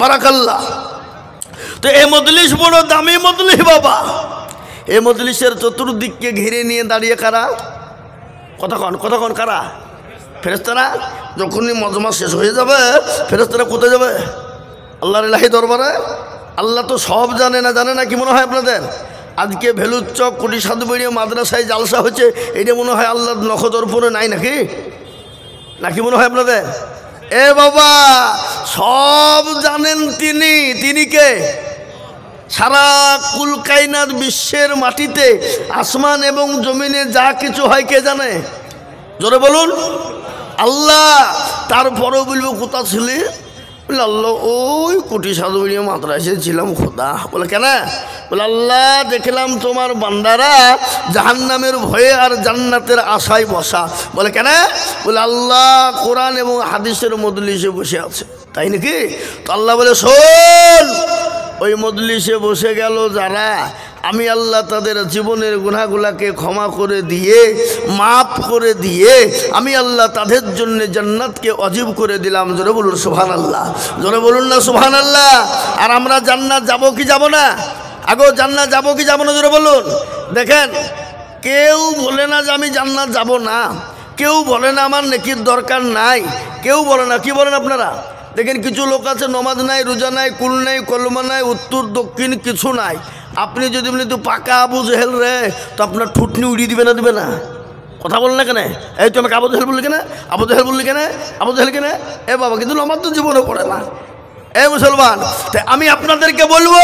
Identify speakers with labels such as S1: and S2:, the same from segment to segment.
S1: বারাকাল্লাহ। তো এই মজলিস বড় দামি মজলিস বাবা। এই মজলিসের চতুর্দিককে ঘিরে নিয়ে দাঁড়িয়ে কারা? কতক্ষণ কারা? ফেরেশতারা। যখনই মজমা শেষ হয়ে যাবে ফেরেশতারা কোথায় যাবে? আল্লাহর ইলাহি দরবারে। আল্লাহ তো সব জানে না কি মনে হয় আপনাদের? আজকে ভেলুচক কুটি সাধুবাড়িয়া মাদ্রাসায় জালসা হচ্ছে, এটা মনে হয় আল্লাহর নখদর্পণে নাই নাকি মনে হয় আপনাদের? এ বাবা, সব জানেন তিনি কে? সারা কুল কায়নাত বিশ্বের মাটিতে আসমান এবং জমিনে যা কিছু হয় কে জানে? জোরে বলুন আল্লাহ। তারপরেও বলবো কোথা ছিলি? বলে আল্লাহ ওই কুটি সাধুবাড়িয়া মাদ্রাসায় ছিলাম খোদা। বলে কেন? বলে আল্লাহ দেখলাম তোমার বান্দারা জাহান্নামের ভয়ে আর জান্নাতের আশায় বসা। বলে কেন? বলে আল্লাহ কোরআন এবং হাদিসের মজলিসে বসে আছে। তাই নাকি? তো আল্লাহ বলে শোন, ওই মজলিসে বসে গেল যারা, আমি আল্লাহ তাদের জীবনের গুনাহগুলাকে ক্ষমা করে দিয়ে মাফ করে দিয়ে আমি আল্লাহ তাদের জন্য জান্নাতকে ওয়াজিব করে দিলাম। জোরে বলুন সুবহানাল্লাহ। জোরে বলুন না সুবহানাল্লাহ। আর আমরা জান্নাত যাব কি যাব না? আগো জান্নাত যাব কি যাব না? জোরে বলুন। দেখেন, কেউ বলে না যে আমি জান্নাত যাব না, কেউ বলে না আমার নেকির দরকার নাই, কেউ বলে না। কি বলেন আপনারা? দেখেন কিছু লোক আছে নমাজ নাই, রোজা নাই, কুল নাই, কলমা নাই, উত্তর দক্ষিণ কিছু নাই। আপনি যদি বলেন তো পাকা আবু জেহেল রে, তো আপনার ঠুটনি উড়িয়ে দিবে না? কথা বলেন না কেন? এই তো আমাকে আবু জেহেল বললি কেন? আবু জেহেল বললি কেন? আবু জেহেল কেন? এ বাবা, কিন্তু নমাজ তো জীবনে পড়ে না। এ মুসলমান, তাই আমি আপনাদেরকে বলবো,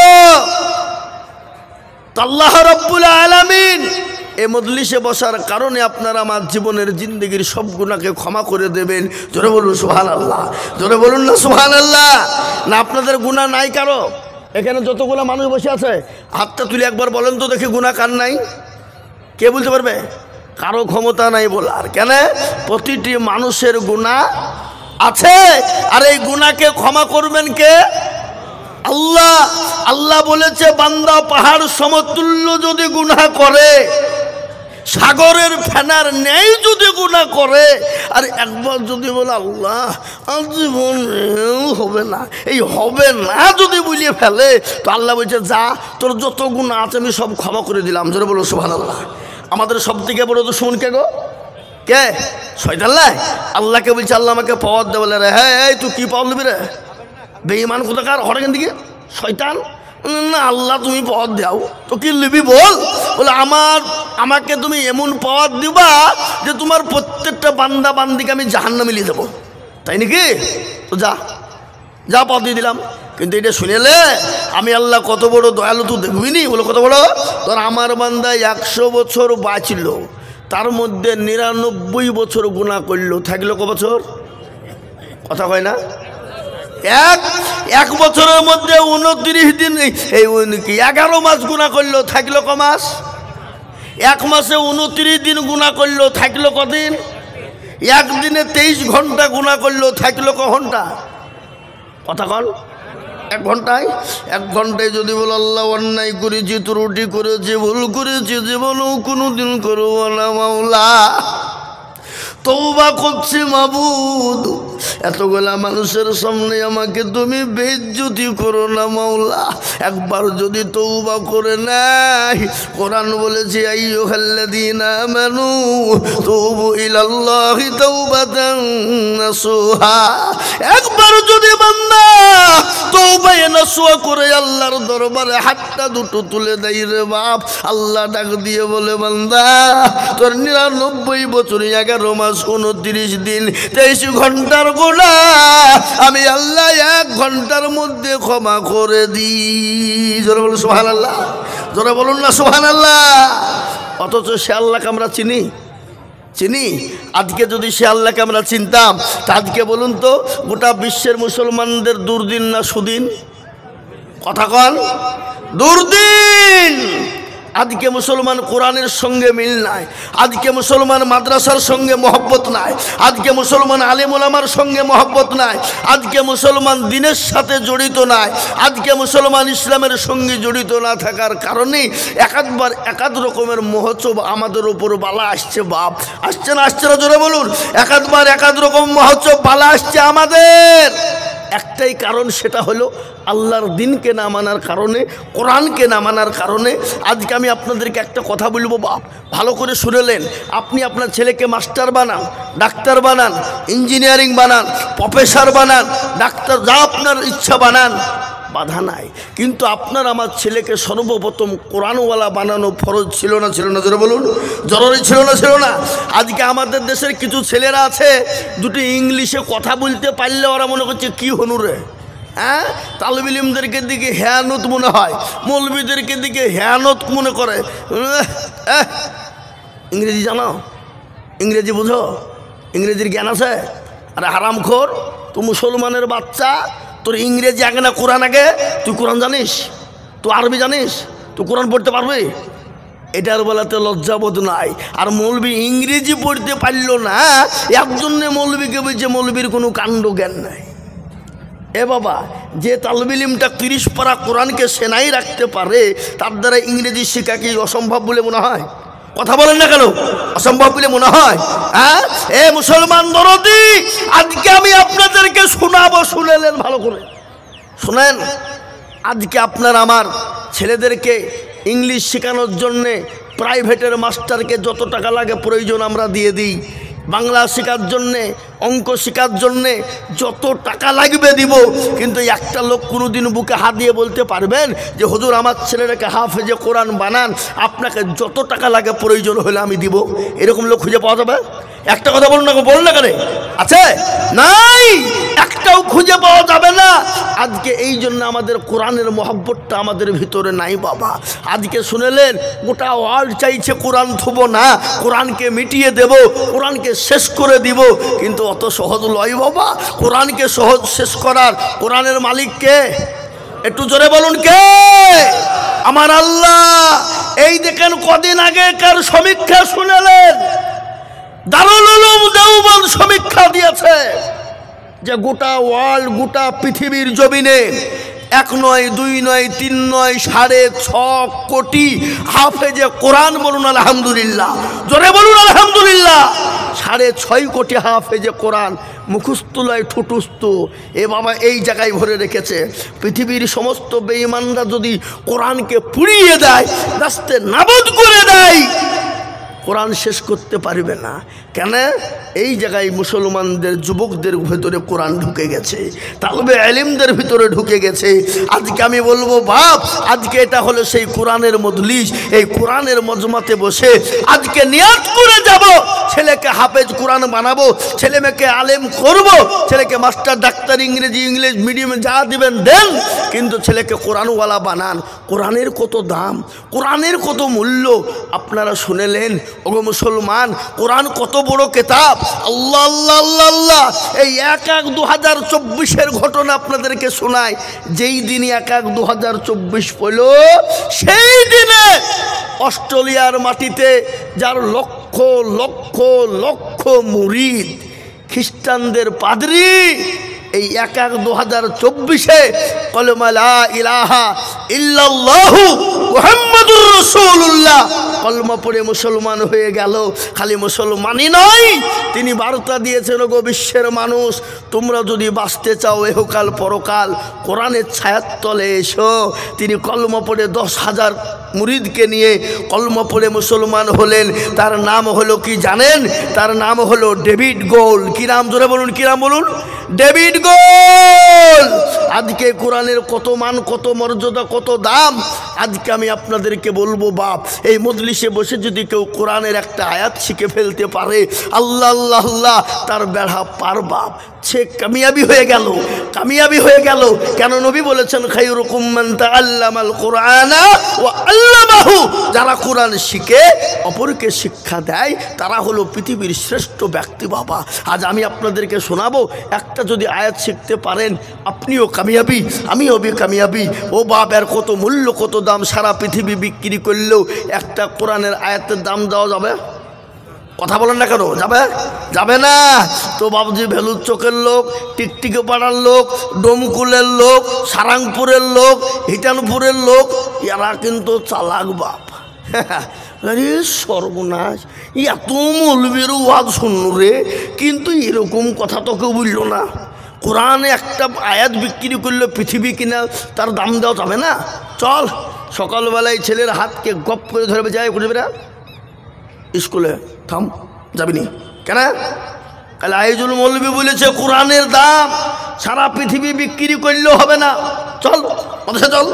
S1: আল্লাহ রাব্বুল আলামিন এই মজলিসে বসার কারণে আপনারা আমার জীবনের জিন্দগির সব গুনাহকে ক্ষমা করে দেবেন। জোরে বলুন সুবহানাল্লাহ। জোরে বলুন না সুবহানাল্লাহ। না আপনাদের গুনাহ নাই কারো? এখানে যতগুলো মানুষ বসে আছে হাতটা তুলে একবার বলেন তো দেখি গুনাহ কার নাই? কে বলতে পারবে? কারো ক্ষমতা নাই বলার। কেন? প্রতিটি মানুষের গুনাহ আছে, আর এই গুনাহকে ক্ষমা করবেন কে? আল্লাহ। আল্লাহ বলেছে বান্দা পাহাড় সমতুল্য যদি গুনাহ করে, সাগরের ফেনার ন্যায় যদি গুনাহ করে, আর একবার যদি বলে আল্লাহ জীবন হবে না, এই হবে না যদি বলিয়ে ফেলে, তো আল্লাহ বলছে যা, তোর যত গুনাহ আছে আমি সব ক্ষমা করে দিলাম। জোরে বলো সুবহানাল্লাহ। আমাদের সব থেকে বড় দুশমন কে গো? কে? শয়তান। আল্লাহকে বলছে আল্লাহ আমাকে পাওয়ার দে। বলে রে হ্যাঁ তুই কি পাওয়ার দিবি রে? বেঈমান কোথাকার, হঠাৎ দিকে শয়তান। না আল্লাহ তুমি পাওয়ার দাও, তো কি লিবি বল? বলে আমাকে তুমি এমন পাওয়ার দিবা যে তোমার প্রত্যেকটা বান্দা বান্দিকে আমি জাহান্নামে নিয়ে দেবো। তাই নাকি? তো যা পাওয়ার দিয়ে দিলাম। কিন্তু এটা শুনেলে আমি আল্লাহ কত বড় দয়ালু তুই দেখবি নি? বলে কত বড়? তোর আমার বান্দা 100 বছর বাঁচল, তার মধ্যে 99 বছর গুনাহ করলো, থাকলো ক বছর? কথা কয় না? এক বছরের মধ্যে 29 দিন, এই 11 মাস গুনাহ করলো, থাকলো ক মাস? এক মাসে 29 দিন গুনাহ করলো, থাকলো কদিন? একদিনে 23 ঘন্টা গুনাহ করলো, থাকলো ক ঘন্টা? কথা কন। 1 ঘন্টায়? 1 ঘন্টায় যদি বল আল্লাহ অন্যায় করেছি, ত্রুটি করেছি, ভুল করেছি, জীবনেও কোনোদিন করবো না মাওলা, তওবা করছি মাবুদ, এতগুলা মানুষের সামনে আমাকে তুমি বেইজ্জতি করো না মাওলা। একবার যদি তওবা করে নাই, কোরআন বলেছে আইয়ুহাল্লাযীনা আমানু তুবু ইলাল্লাহি তাওবাতান নাসুহা। একবার যদি বান্দা তওবায়ে নাসুহা করে আল্লাহর দরবারে হাতটা দুটো তুলে দেয় রে বাপ, আল্লাহ ডাক দিয়ে বলে বান্দা তোর 99 বছর 11 মাস 29 দিন 23 ঘন্টার গুনাহ আমি আল্লাহ 1 ঘন্টার মধ্যে ক্ষমা করে দিই। জোরে বলুন সুবহানাল্লাহ। জোরে বলুন না সুবহানাল্লাহ। অথচ সে আল্লাহকে আমরা চিনি? আজকে যদি সে আল্লাহকে আমরা চিনতাম, তা আজকে বলুন তো গোটা বিশ্বের মুসলমানদের দুর্দিন না সুদিন? কথা কন। দুর্দিন। আজকে মুসলমান কোরআনের সঙ্গে মিল নাই, আজকে মুসলমান মাদ্রাসার সঙ্গে মহব্বত নাই, আজকে মুসলমান আলেম ওলামার সঙ্গে মহব্বত নাই, আজকে মুসলমান দিনের সাথে জড়িত নাই, আজকে মুসলমান ইসলামের সঙ্গে জড়িত না থাকার কারণে একাধ রকমের মহোৎসব আমাদের উপর বালা আসছে। বাপ আসছে না? জোরে বলুন। একাধ রকম মহোৎসব বালা আসছে আমাদের। একটাই কারণ, সেটা হলো আল্লাহর দিনকে না মানার কারণে, কোরআনকে না মানার কারণে। আজকে আমি আপনাদেরকে একটা কথা বলবো বাপ, ভালো করে শুনেলেন। আপনি আপনার ছেলেকে মাস্টার বানান, ডাক্তার বানান, ইঞ্জিনিয়ারিং বানান, প্রফেসর বানান, ডাক্তার, যা আপনার ইচ্ছা বানান, বাধা নাই। কিন্তু আপনার আমার ছেলেকে সর্বপ্রথম কোরআনওয়ালা বানানো ফরজ ছিল না? ছিল না? জোরে বলুন। জরুরি ছিল না? ছিল না? আজকে আমাদের দেশের কিছু ছেলেরা আছে, দুটো ইংলিশে কথা বলতে পারলে ওরা মনে করছে কি হনুরে, হ্যাঁ, তালিব ইলমদেরকে দিকে হেয়ানত মনে হয়, মৌলবীদেরকে দিকে হেয়ানত মনে করে। ইংরেজি জানো? ইংরেজি বুঝো? ইংরেজির জ্ঞান আছে? আরে হারামখোর, তুই মুসলমানের বাচ্চা, তোর ইংরেজি আগে না কোরআন আগে? তুই কোরআন জানিস? তুই আরবি জানিস? তুই কোরআন পড়তে পারবি? এটার বেলাতে লজ্জাবোধ নাই। আর মৌলবি ইংরেজি পড়তে পারল না, একজনে মৌলবিকে বলছে মৌলবির কোনো কাণ্ড জ্ঞান নাই। এ বাবা, যে তালবিলিমটা 30 পারা কোরআনকে সেনাই রাখতে পারে, তার দ্বারা ইংরেজি শেখা কি অসম্ভব বলে মনে হয়? কথা বলেন না কেন? অসম্ভব বলে মনে হয়? হ্যাঁ, এ মুসলমান দরদি, আজকে আমি আপনাদেরকে শোনাবো, শুনেলেন ভালো করে শুনেন। আজকে আপনার আমার ছেলেদেরকে ইংলিশ শেখানোর জন্যে প্রাইভেটের মাস্টারকে যত টাকা লাগে প্রয়োজন আমরা দিয়ে দিই। বাংলা শেখার জন্যে, অঙ্ক শেখার জন্যে যত টাকা লাগবে দিব। কিন্তু একটা লোক কোনোদিন বুকে হাত দিয়ে বলতে পারবেন যে হুজুর আমার ছেলেটাকে হাফেজে কোরআন বানান, আপনাকে যত টাকা লাগে প্রয়োজন হলে আমি দিব? এরকম লোক খুঁজে পাওয়া যাবে? একটা কথা বলুন না, বলুন না কেন? আছে? নাই, একটাও খুঁজে পাওয়া যাবে না। আজকে এই জন্য আমাদের কোরআনের মহব্বতটা আমাদের ভিতরে নাই বাবা। আজকে শুনেলেন, গোটা ওয়ার্ল্ড চাইছে কোরআন থুব না, কোরআনকে মিটিয়ে দেব, কোরআনকে শেষ করে দিব। কিন্তু অত সহজ লয় বাবা। কোরআনকে সহজ শেষ করার কোরআনের মালিক কে? একটু জোরে বলুন কে? আমার আল্লাহ। এই দেখেন কদিন আগেকার সমীক্ষা শুনেলেন, দারুল উলুম দেওবন্দ সমীক্ষা দিয়েছে যে গোটা ওয়ার্ল্ড, গোটা পৃথিবীর জমিনে 1 নয়, 2 নয়, 3 নয়, 6.5 কোটি হাফেজে কোরআন। বলুন আলহামদুলিল্লাহ, জোরে বলুন আলহামদুলিল্লাহ। 6.5 কোটি হাফেজে কোরআন মুখস্থুলায় ঠুটুস্থ এ বাবা এই জায়গায় ভরে রেখেছে। পৃথিবীর সমস্ত বেঈমানরা যদি কোরআনকে পুড়িয়ে দেয়, রাস্তে নাবুদ করে দেয়, কোরআন শেষ করতে পারবে না। কেন? এই জায়গায় মুসলমানদের যুবকদের ভেতরে কোরআন ঢুকে গেছে, তালবে ইলমদের ভিতরে ঢুকে গেছে। আজকে আমি বলবো বাপ, আজকে এটা হলো সেই কোরআনের মজলিস। এই কোরআনের মজমাতে বসে আজকে নিয়াত করে যাব, ছেলেকে হাফেজ কোরআন বানাবো, ছেলে মেয়েকে আলেম করব, ছেলেকে মাস্টার, ডাক্তার, ইংরেজি, ইংলিশ মিডিয়ামে যা দিবেন দেন, কিন্তু ছেলেকে কোরআনওয়ালা বানান। কোরআনের কত দাম, কোরআনের কত মূল্য আপনারা শুনেলেন। ওগো মুসলমান, কোরআন কত বড় কেতাব। আল্লাহ আল্লাহ আল্লাহ আল্লাহ। এই 1/1/2024 ঘটনা আপনাদেরকে শোনায়। যেই দিনই 1/1/2024 পড়ল, সেই দিনে অস্ট্রেলিয়ার মাটিতে যার লক্ষ লক্ষ লক্ষ মুরিদ, খ্রিস্টানদের পাদ্রী, এই 1/1/2024 কলমা লা ইলাহা ইল্লাল্লাহু মুহাম্মাদুর রাসূলুল্লাহ কলমা পড়ে মুসলমান হয়ে গেল। খালি মুসলমানই নয়, তিনি বার্তা দিয়েছেন, গো বিশ্বের মানুষ, তোমরা যদি বাঁচতে চাও এহকাল পরকাল, কোরআনের ছায়ার তলে এসো। তিনি কলমা পড়ে 10,000 মুরিদকে নিয়ে কলমা পড়ে মুসলমান হলেন। তার নাম হলো কি জানেন? তার নাম হলো ডেভিড গোল। কি নাম? জোরে বলুন, কি নাম বলুন? ডেভিড গোল। আজকে কোরআনের কত মান, কত মর্যাদা, কত দাম। আজকে আমি আপনাদেরকে বলবো বাপ, এই মজলিসে বসে যদি কেউ কোরআনের একটা আয়াত শিখে ফেলতে পারে, আল্লাহ আল্লাহ আল্লাহ, তার বেড়া পার বাপ, সে কামিয়াবি হয়ে গেল, কামিয়াবি হয়ে গেল। কেন? নবী বলেছেন, খায়রুকুম মান তাআল্লামাল কুরআনা ওয়া আল্লামাহু। যারা কোরআন শিখে অপরকে শিক্ষা দেয়, তারা হলো পৃথিবীর শ্রেষ্ঠ ব্যক্তি বাবা। আজ আমি আপনাদেরকে শোনাবো, একটা যদি আয়াত শিখতে পারেন, আপনিও কামিয়াবি, আমিও কামিয়াবি। ও বাপ, এর কত মূল্য, কত দাম। সারা পৃথিবী বিক্রি করলেও একটা কোরআনের আয়াতের দাম দেওয়া যাবে? কথা বলেন না কেন? যাবে? যাবে না। তো বাবুজি ভেলুর চোখের লোক, টিকটিকে পাড়ার লোক, ডোমকুলের লোক, সারাংপুরের লোক, হিটানপুরের লোক, এরা কিন্তু চালাক বাপ। আরে সর্বনাশ, এত মৌলবীর ওয়াজ শুনল রে, কিন্তু এরকম কথা তো কেউ বলল না। কোরআনে একটা আয়াত বিক্রি করলে পৃথিবী কিনা তার দাম দেওয়া যাবে না। চল সকালবেলায় ছেলের হাতকে গপ করে ধরবে, যায় করবে না স্কুলে, থাম যাবিনি কেন? কালে আইজুল মৌলবী বলেছে কোরআনের দাম সারা পৃথিবী বিক্রি করলেও হবে না। চল মাদ্রাসা চল।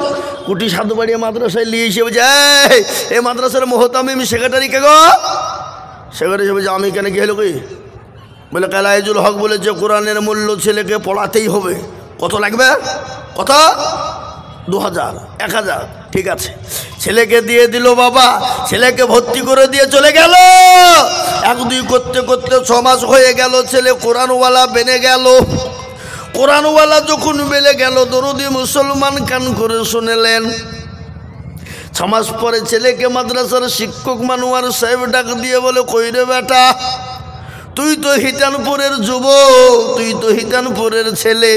S1: কুটি সাধু বাড়িয়ে মাদ্রাসায় নিয়ে এসে বলছে এই মাদ্রাসার মোহতামিম সেক্রেটারি কে গো? সেক্রেটারি হিসেবে আমি কেন কি হলো কি? বলে কালাইজুল হক বলেছে কোরআনের মূল্য ছেলেকে পড়াতেই হবে। কত লাগবে? কত? 2000 1000 ঠিক আছে। ছেলেকে দিয়ে দিল বাবা, ছেলেকে ভর্তি করে দিয়ে চলে গেল। 1-2 করতে করতে 6 মাস হয়ে গেল, ছেলে কোরআনওয়ালা বেনে গেল। কোরআনওয়ালা যখন বেলে গেল দরদি মুসলমান কান করে শুনলেন। 6 মাস পরে ছেলেকে মাদ্রাসার শিক্ষক মানুয়ার সাহেব ডাক দিয়ে বলে, কই রে বেটা, তুই তো হিটানপুরের যুবক, তুই তো হিটানপুরের ছেলে,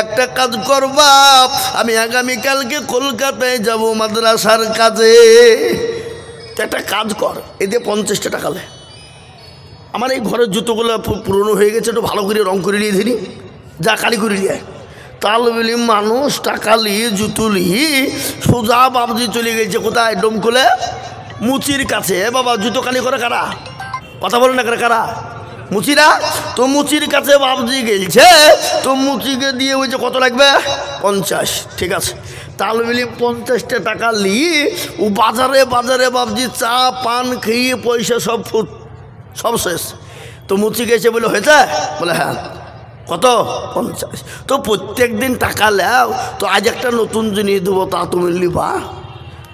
S1: একটা কাজ কর বাপ, আমি আগামীকালকে কলকাতায় যাব মাদ্রাসার কাজে, একটা কাজ কর, এতে 50 টাকা লে। আমার এই ঘরের জুতোগুলো পুরনো হয়ে গেছে, একটু ভালো করে রং করে নিয়ে ধরি, যা কালি করে নিয়ে। তালবেলি মানুষ টাকা নিয়ে জুতো নিয়ে সোজা বাবজি চলে গেছে কোথায়? ডোমকলে মুচির কাছে। বাবা জুতো কালি করে কারা? কথা বলে না কারা? মুচিরা। তো মুচির কাছে বাবজি গেছে, তো মুচিকে দিয়ে বলছে কত লাগবে? 50। ঠিক আছে। তালবেলি 50 টাকা নিয়ে ও বাজারে বাজারে বাবজি চা পান খেয়ে পয়সা সব শেষ। তো মুচি গেছে বলে হয়েছে? বলে হ্যাঁ। কত? 50। তো প্রত্যেক দিন টাকা লেও, তো আজ একটা নতুন জিনিস দেবো, তা তুমি লিবা।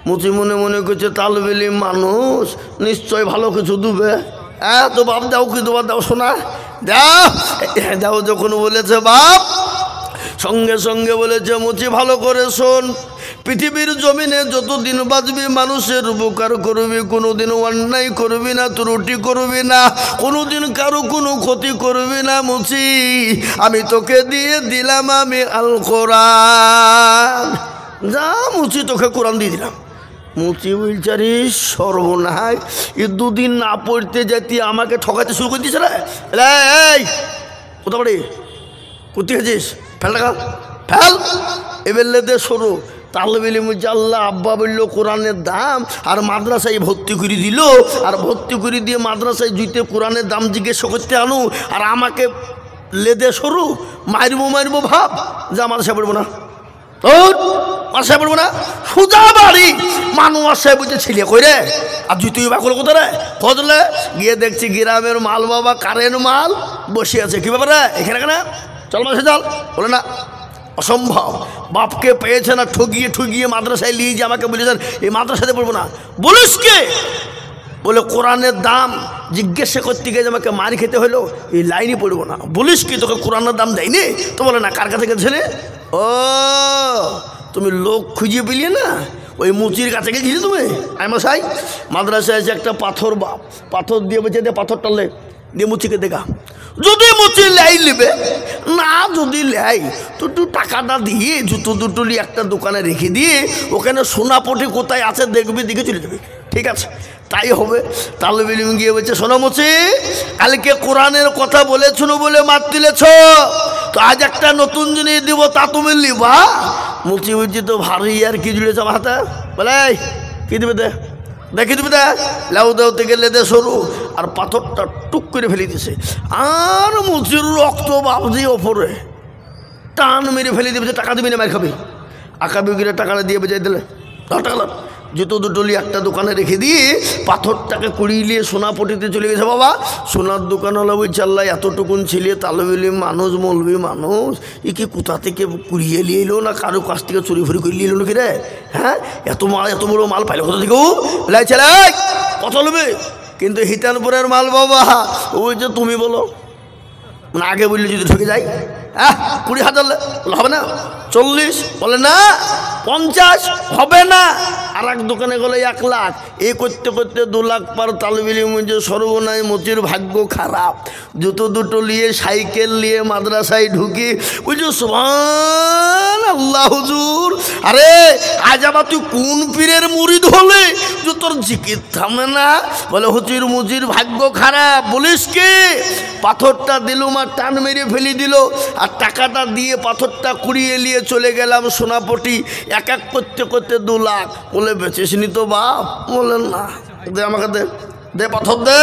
S1: মুচি মনে মনে করছে তালবেলি মানুষ নিশ্চয় ভালো কিছু দেবে। হ্যাঁ তো বাপ দাও, কি দেবা? দাও শোনা, দাও দাও। যখন বলেছে বাপ, সঙ্গে সঙ্গে বলেছে মুচি ভালো করে শোন, পৃথিবীর জমিনে যতদিন বাঁচবি মানুষের উপকার করবি, কোনোদিন অন্যায় করবি না, ত্রুটি করবি না, কোনোদিন কারো কোনো ক্ষতি করবি না। মুচি আমি তোকে দিয়ে দিলাম আমি আল কোরআন, যা মুচি তোকে কোরআন দিয়ে দিলাম। মুচি বলচারি সর্বনাশ, এ 2 দিন না পড়তে যেতে আমাকে ঠকাতে শুরু করে দিয়েছে রে। এই কোথা বাড়ি কোথায় গেছিস? ফেল টাকা ফেল, এবার লেদে সরু। তালবেলি মুজাল্লা আব্বা বললো কোরআনের দাম, আর মাদ্রাসায় ভর্তি করে দিল, আর ভর্তি করে দিয়ে মাদ্রাসায় জুইতে কোরআনের দাম জিজ্ঞেস করতে আনু, আর আমাকে লেদে সরু মারবো ভাব, যা মাদ্রাসায় পড়বো না, তোর মাদ্রাসায় পড়বো না, সোজা বাড়ি। মানুষ আসে বুঝে ছিলে কই রে, আর জুতুই বা করলো কোথায় রে? কদলে গিয়ে দেখছি গ্রামের মাল বাবা, কারেন্ট মাল বসে আছে। কী ব্যাপারে এখানে কেন? চল মাসে চল। বলে না, অসম্ভব, বাপকে পেয়েছে না ঠগিয়ে ঠুগিয়ে মাদ্রাসায় নিয়ে যে আমাকে বলেছেন এই মাদ্রাসাতে পড়বো না। বলিস কে? বলে কোরআনের দাম জিজ্ঞাসা করতে গিয়ে আমাকে মার খেতে হলো, এই লাইনে পড়বো না। বলিস কি, তোকে কোরআনের দাম দেয়নি? তো বলে না, কার কাছে গেছিলে? ও তুমি লোক খুঁজিয়ে পেলিয়ে না, ওই মুচির কাছে গেছিলে তুমি। আমি মশাই মাদ্রাসায় আছে একটা পাথর, বাপ পাথর দিয়ে বেঁচে দিয়ে পাথরটা লে দিয়ে মুচিকে দেখা, যদি মুচি লাই নেবে না, যদি লাই তো একটু টাকাটা দিয়ে জুতো দুটো নিয়ে একটা দোকানে রেখে দিয়ে ওখানে সোনাপটি কোথায় আছে দেখবি, দিকে চলে যাবে। ঠিক আছে, তাই হবে। তালবেলি গিয়ে বলছে, শোনো মুচি, কালকে কোরআনের কথা বলেছিল বলে মার দিলেছ, তো আজ একটা নতুন জিনিস দিব, তা তুমি লিবা। মুচি বলছি তো ভারী আর কি জুড়েছে আমার হাতে। বলে কি দিবে দে, দেখি তুমি দে, লাউ দেও থেকে লেদে সরু, আর পাথরটা টুক করে ফেলে দিছে, আর মুচির রক্ত বাবজি ওপরে টান মেরে ফেলে দিবে, টাকা দিবি না মার খাবি। আঁকা বিক্রির টাকাটা দিয়ে বেজাই দিলে, টাকা জুতো দুটো নিয়ে একটা দোকানে রেখে দিয়ে পাথরটাকে কুড়িয়ে নিয়ে সোনাপটিতে চলে গেছে। বাবা সোনার দোকান হলো, বলছে আল্লাহ এতটুকুন ছিলে তালবেলি মানুষ, মলবি মানুষ, ই কি কোথা থেকে কুড়িয়ে নিয়ে এলো না কারো কাছ থেকে চুরি ফুরি করে নিয়ে এলো নাকি রে? হ্যাঁ এত বড় মাল পাইলো কোথা থেকে? ছেলে কথা বলবে, কিন্তু হিটানপুরের মাল বাবা, ওই যে তুমি বলো মানে আগে বললে যদি ঠকে যাই, 20,000 হবে না, 40 বলে না, 50 হবে না, আর এক দোকানে গেলে 1 লাখ, এই করতে করতে 2 লাখ পার। তালবেলি মুঝে সর্বনাশ, মুচির ভাগ্য খারাপ, জুতো দুটো নিয়ে সাইকেল নিয়ে মাদ্রাসায় ঢুকি, বুঝছো সুবহানাল্লাহ হুজুর আরে আজ আবার তুই কোন পীরের মুরিদ হলে যে তোর জিকির থামে না? বলে হুজুর মুজির ভাগ্য খারাপ। বলিস কি? পাথরটা দিলুম আর টান মেরে ফেলি দিল, আর টাকাটা দিয়ে পাথরটা কুড়িয়ে নিয়ে চলে গেলাম সোনাপটি। এক এক করতে করতে 2 লাখ। বলে বেচেছিনি তো বাপ? বলেন না। দে আমাকে দে, দে পাথর দে।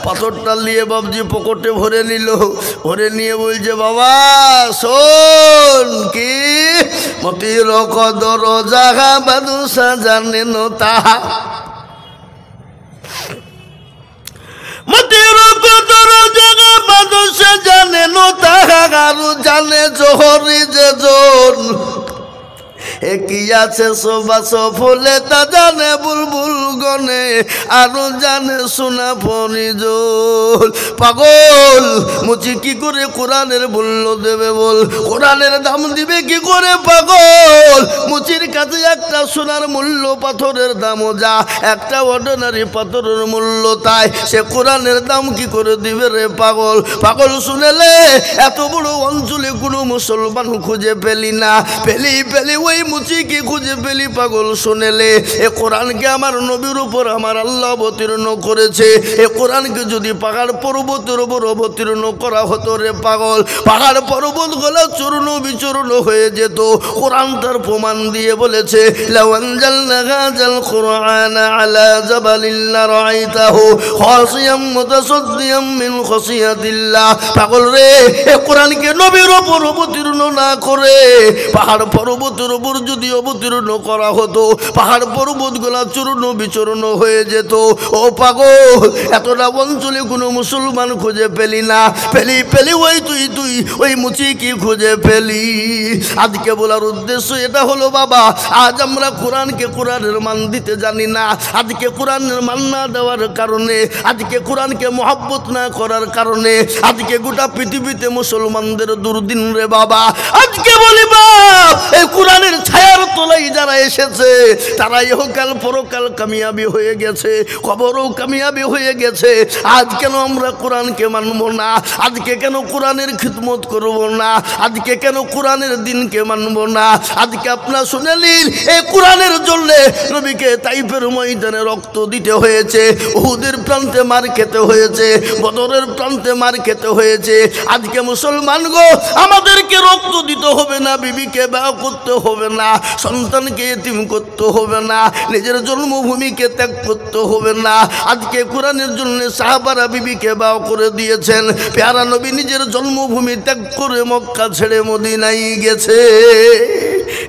S1: পাথরটা নিয়ে বাবজি পকেটে ভরে নিল। ভরে নিয়ে বলছে বাবা শোন, কি মতির কদর জাগা বাদুসা জানে ন তাহা, মতির কদর জাগা বাদুসা জানে ন তাহা, আরো জানে জোহরি যে জন, কি আছে সবাস ফুলে তা জানে বুলবুল গনে, আরো জানে সোনা ফরিজল। পাগল মুচি কি করে কোরআনের মূল্য দেবে বল? কোরআনের দাম দিবে কি করে পাগল? মুচির কাছে একটা সোনার মূল্য, পাথরের দামও যা, একটা অর্ডিনারি পাথরের মূল্য তাই, সে কোরআনের দাম কি করে দিবে রে পাগল? পাগল শুনেলে এত বড় অঞ্চলে কোনো মুসলমান খুঁজে পেলি না, পেলি ওই মুচি কি খুঁজে পেলি পাগল শুনেলে? এ কোরআনকে আমার নবীর উপর আমার আল্লাহ অবতীর্ণ করেছে। এ কোরআনকে যদি পাহাড় পর্বতের উপর অবতীর্ণ করা হতো রে পাগল, পাহাড় পর্বত গুলো চূর্ণ বিচূর্ণ হয়ে যেত। কোরআন তার প্রমাণ দিয়ে বলেছে, লাউ আনজালনা হাযাল কুরআনা আলা জাবালিন লারাআইতাহু খাশিয়াম মুতাসাদ্দিয়াম মিন খাশিয়াতিল্লাহ। পাগল রে, এ কোরআনকে নবীর উপর অবতীর্ণ না করে পাহাড় পর্বতের উপর যদি অবতীর্ণ করা হতো, পাহাড় পর্বতগুলা চূর্ণ বিচূর্ণ হয়ে যেত। ও পাগল, এতটা অঞ্চলে কোনো মুসলমান খুঁজে পেলি না, পেলি ওই তুই ওই মুচি কি খুঁজে পেলি? আজকে বলার উদ্দেশ্য এটা হলো বাবা, আজ আমরা কোরআনকে কোরআনের মান দিতে জানি না। আজকে কোরআনের মান না দেওয়ার কারণে, আজকে কোরআনকে মহব্বত না করার কারণে আজকে গোটা পৃথিবীতে মুসলমানদের দুর্দিন রে বাবা। আজকে বলি বাপ, এই কোরআনের ছায়ার তলায় যারা এসেছে তারা ইহকাল পরকাল কামিয়াবি হয়ে গেছে, কবরও কামিয়াবি হয়ে গেছে। আজ কেন আমরা কোরআনকে মানব না? আজকে কেন কোরআনের খিদমত করব না? আজকে কেন কোরআনের দিনকে মানব না? আজকে আপনার শুনে নিন, এই কোরআনের জন্য নবীকে তাইফের ময়দানে রক্ত দিতে হয়েছে, উহুদের প্রান্তে মার খেতে হয়েছে, বদরের প্রান্তে মার খেতে হয়েছে। আজকে মুসলমান গো, আমাদেরকে রক্ত দিতে হবে না, বিবিকে বিবাহ করতে হবে না, সন্তানকে এতিম করতে হবে না, নিজের জন্মভূমিকে ত্যাগ করতে হবে না। আজকে কোরআনের জন্য সাহাবারা বিবিকে বিবাহ করে দিয়েছেন। প্যারা নবী নিজের জন্মভূমি ত্যাগ করে মক্কা ছেড়ে মদিনায় গেছে।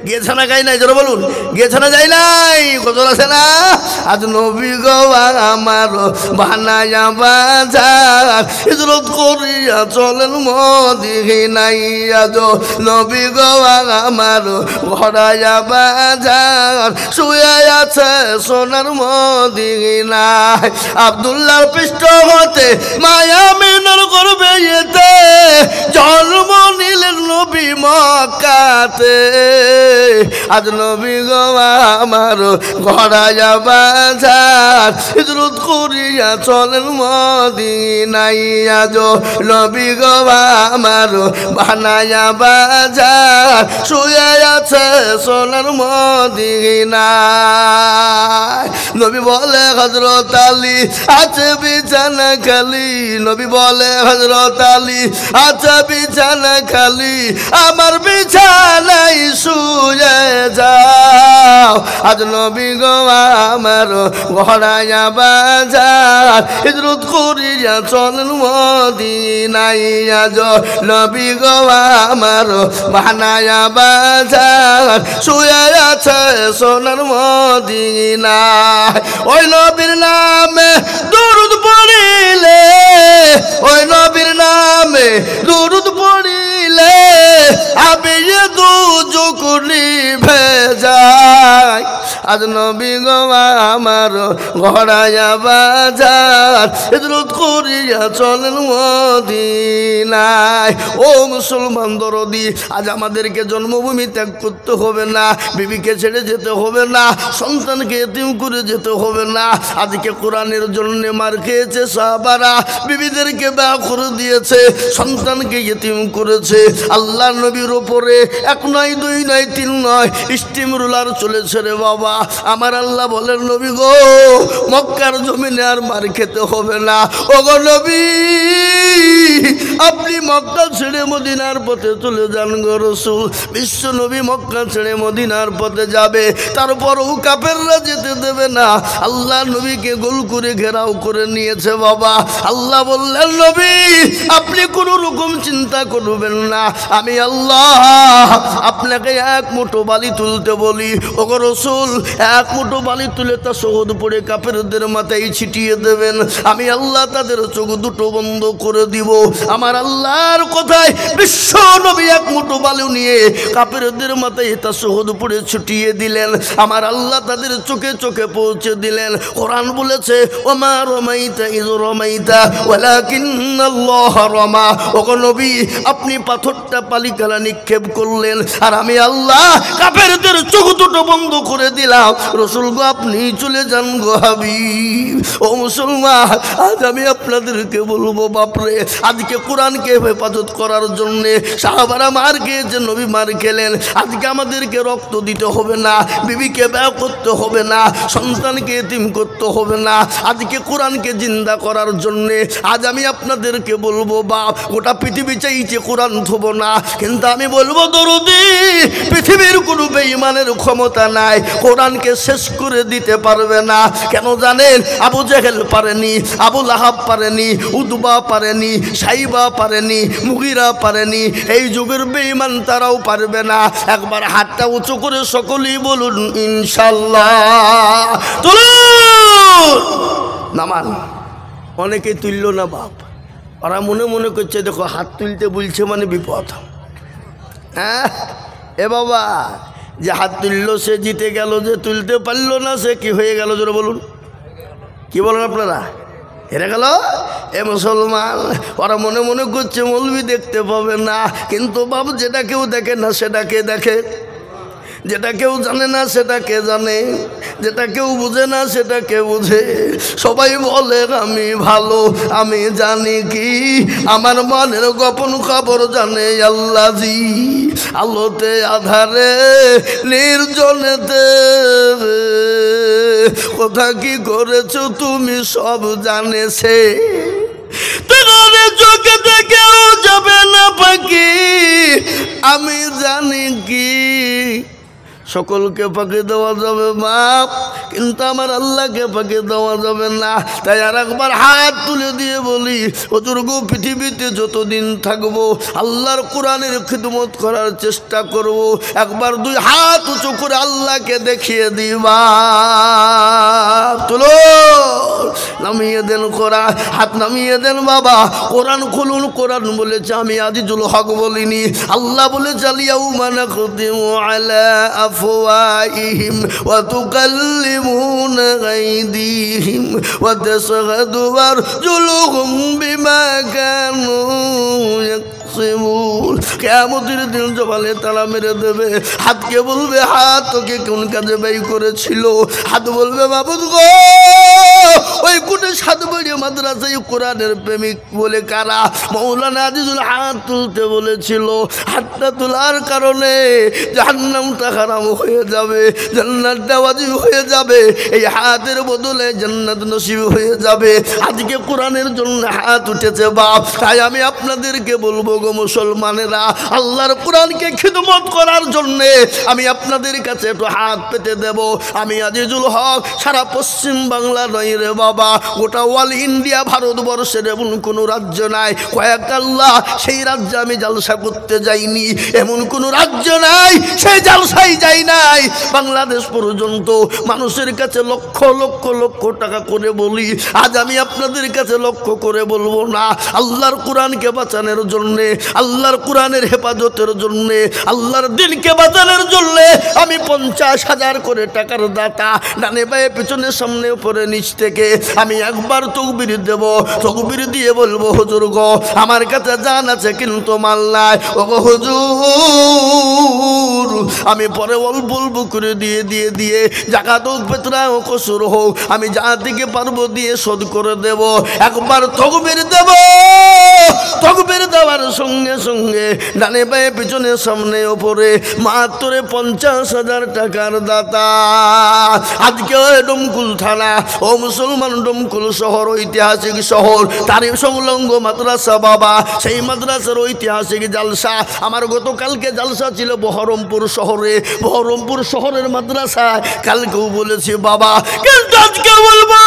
S1: গেছে না গাই নাই? যারা বলুন গেছে না যাই নাই? কত আছে না? আজ নবী গো আমার বানায়া বাজার, হিজরত করিয়া চলেন মদিনায়। আজ নবী গো আমার ঘরায়া বাজার, শুয়ে আছে সোনার মদিনায়। আব্দুল্লাহর পৃষ্ঠ হতে মায়া মিনার করবে এতে, জন্ম নিলেন নবী মক্কাতে। আজ নবী গো আমার ঘরায়া বাজার, হিজরত করিয়া চলেন মদিনায়। আজ নবী গো আমার বানায়া বাজার, শুয়ে আছে সোনার মদিনায়। নবী বলে হযরত আলী আছে বিছানা খালি, নবী বলে হযরত আলী আছে বিছানা খালি, আমার বিছানায় শুয়ে যাও। আজ নবী গো আমার ঘরায়া বাজার, হিজরত করিয়া চলেন মদিনায়। আজ নবী গো আমার বানায়া বাজার, শুয়ে আছে সোনার মদিনায়। ওই নবীর নামে দুরূদ পড়িলে, ওই নবীর নামে দুরূদ পড়িলে আবে দু চোখ নিভে যায়। আজ নবী গো আমার ঘোড়ায়া বাজার হিজরত করিয়া চলেন মদিনায়। ও মুসলমান দরদি, আজ আমাদেরকে জন্মভূমি ত্যাগ করতে হবে না, বিবিকে ছেড়ে যেতে হবে না, সন্তানকে এতিম করে যেতে হবে না। আজকে কোরআনের জন্য মার খেয়েছে সাহাবারা, বিবিদেরকে বিয়ে করে দিয়েছে, সন্তানকে এতিম করেছে। আল্লাহ নবীর ওপরে 1 নয় 2 নয় 3 নয় স্টিম রুলার চলেছে রে বাবা। আমার আল্লাহ বলেন নবী গো মক্কার জমিনে আর মার খেতে হবে না। ও গো নবী আপনি মক্কা ছেড়ে মদিনার পথে চলে যান গো রাসূল। বিশ্ব নবী মক্কা ছেড়ে মদিনার পথে যাবে, তারপরও কাফেররা যেতে দেবে না। আল্লাহ নবীকে গোল করে ঘেরাও করে নিয়েছে বাবা। আল্লাহ বললেন নবী আপনি কোনো রকম চিন্তা করবেন না, আমি আল্লাহ আপনাকে 1 মুঠো বালি তুলতে বলি। ও গো রাসূল 1 মুঠো বালি তুলে তা শহদ পড়ে কাফেরদের মাথায় ছিটিয়ে দেবেন, আমি আল্লাহ তাদের চোখ দুটো বন্ধ করে দিব। আমার আল্লাহর কথায় বিশ্ব নবী 1 মুঠো বালু নিয়ে কাফেরদের মাথায় তা শহদ পড়ে ছিটিয়ে দিলেন। আমার আল্লাহ তাদের চোখে চোখে পৌঁছে দিলেন। কোরআন বলেছে ওমা রমাইতা ইয রমাইতা ওয়ালাকিন্নাল্লাহ রমা। ও গো নবী আপনি পাথরটা পালিকালা নিক্ষেপ করলেন, আর আমি আল্লাহ কাফেরদের চোখ দুটো বন্ধ করে দিলাম। রাসূল গো আপনি চলে যান গো হাবিব। ও মুসলমান আজ আমি আপনাদেরকে বলবো বাপরে, আজকে কোরআনকে হেফাজত করার জন্যে সাহাবারা মার খেয়েছে, নবী মার খেলেন। আজকে আমাদেরকে রক্ত দিতে হবে না, বিবিকে ব্যয় করতে হবে না, সন্তানকে এতিম করতে হবে না, আজকে কোরআনকে জিন্দা করার জন্যে আজ আমি আপনাদেরকে বলবো বাপ গোটা পৃথিবী চাইছে কোরআন থব না, কিন্তু আমি বলবো দরদি পৃথিবীর কোনো বেঈমানের ক্ষমতা নাই, কোরআনকে শেষ করে দিতে পারবে না। কেন জানেন? আবু জেহেল পারেনি, আবু লাহাব পারেনি, উতবা পারেনি, সাইবা পারেনি, মুগিরা পারেনি, এই যুগের বেঈমান তারাও পারবে না। একবার হাতটা উঁচু করে সকলেই বলুন ইনশাআল্লাহ। তুলুন নামান। অনেকেই তুলল না বাপ, ওরা মনে মনে করছে দেখো হাত তুলতে বলছে মানে বিপদ। হ্যাঁ এ বাবা যে হাত তুললো সে জিতে গেল, যে তুলতে পারলো না সে কি হয়ে গেল জোরে বলুন, কি বলেন আপনারা? হেরে গেল এ মুসলমান। ওরা মনে মনে করছে মৌলবি দেখতে পাবে না, কিন্তু বাবু যেটা কেউ দেখে না সেটাকে দেখে, যেটা কেউ জানে না সেটাকে জানে, যেটা কেউ বুঝে না সেটাকে বুঝে। সবাই বলে আমি ভালো, আমি জানি কি আমার মনের গোপন খবর জানে আল্লাহজি। আলোতে আধারে নির্জনেতে কথা কি করেছো তুমি সব জানেছে, তোমার চোখে থেকেও যাবে না পাখি, আমি জানি কি সকলকে ফাঁকি দেওয়া যাবে বাপ, কিন্তু আমার আল্লাহকে ফাঁকি দেওয়া যাবে না। তাই আর একবার হাত তুলে দিয়ে বলি হুজুর গো পৃথিবীতে যতদিন থাকবো আল্লাহর কোরআনের খিদমত করার চেষ্টা করব। একবার 2 হাত উঁচু করে আল্লাহকে দেখিয়ে দিবা। তুলো নামিয়ে দেন কোরআন, হাত নামিয়ে দেন বাবা, কোরআন খুলুন। কোরআন বলেছে আমি আজিজুল হক বলিনি, আল্লাহ বলেছে আলিয়াউমা নাখতিমু আলা আফওয়াহিহিম ওয়া তুকাল্লিমুনা আইদিহিম ওয়া তাশহাদু আরজুলুহুম বিমা কানু ইয়াকসিবুন। কিয়ামতের দিন জবালে তালা মেরে দেবে। হাতকে বলবে হাত তোকে কোন কাজে ব্যয় করেছিল? হাত বলবে মাবুদ গো ওই কোটে 7 বাড়ি মাদ্রাসায় কোরআনের প্রেমিক বলে কারা? মৌলানা আজিজুল হাত তুলতে বলেছিল, হাতটা তোলার কারণে জাহান্নামটা হারাম হয়ে যাবে, জান্নাতটা ওয়াজিব হয়ে যাবে, এই হাতের বদলে জান্নাত নসিব হয়ে যাবে। আজকে কোরআনের জন্য হাত উঠেছে বাপ। তাই আমি আপনাদেরকে বলবো গো মুসলমানেরা, আল্লাহর কোরআনকে খিদমত করার জন্য আমি আপনাদের কাছে একটু হাত পেতে দেব। আমি আজিজুল হক সারা পশ্চিম বাংলা নয় রে বাবা, গোটা অল ইন্ডিয়া ভারতবর্ষের এমন কোনো রাজ্য নাই, কয়েক আল্লাহ সেই রাজ্যে আমি জালসা করতে যাইনি, এমন কোনো রাজ্য নাই সেই জালসাই যাই নাই। বাংলাদেশ পর্যন্ত মানুষের কাছে লক্ষ লক্ষ লক্ষ টাকা করে বলি, আজ আমি আপনাদের কাছে লক্ষ করে বলবো না। আল্লাহর কোরআনকে বাঁচানোর জন্যে, আল্লাহর কোরআনের হেফাজতের জন্যে, আল্লাহর দিনকে বাঁচানোর জন্যে আমি আমি 50,000 করে টাকার দাতা। ডানে বায়ে পিছনে সামনে উপরে নিচ থেকে আমি একবার তাকবীর দেব, তাকবীর দিয়ে বলবো হুজুর গো আমার কাছে জান আছে কিন্তু মাল নাই। ও গো হুজুর আমি পরে অল্প অল্প করে দিয়ে দিয়ে দিয়ে জাকাত হোক ফিতরা হোক কসুর হোক আমি যা থেকে পারবো দিয়ে শোধ করে দেব। একবার তাকবীর দেব, তাকবীর দেওয়ার সঙ্গে সঙ্গে ডানে বায়ে পিছনে সামনে উপরে মাত্র 50,000 টাকার দাতা। আজকে ডোমকুল থানা ও মুসলমান ডোমকুল শহর ঐতিহাসিক শহর, তারই সংলগ্ন মাদ্রাসা বাবা, সেই মাদ্রাসার ঐতিহাসিক জালসা। আমার গতকালকে জালসা ছিল বহরমপুর শহরে, বহরমপুর শহরের মাদ্রাসায়। কালকেও বলেছি বাবা, কিন্তু আজকে বলবো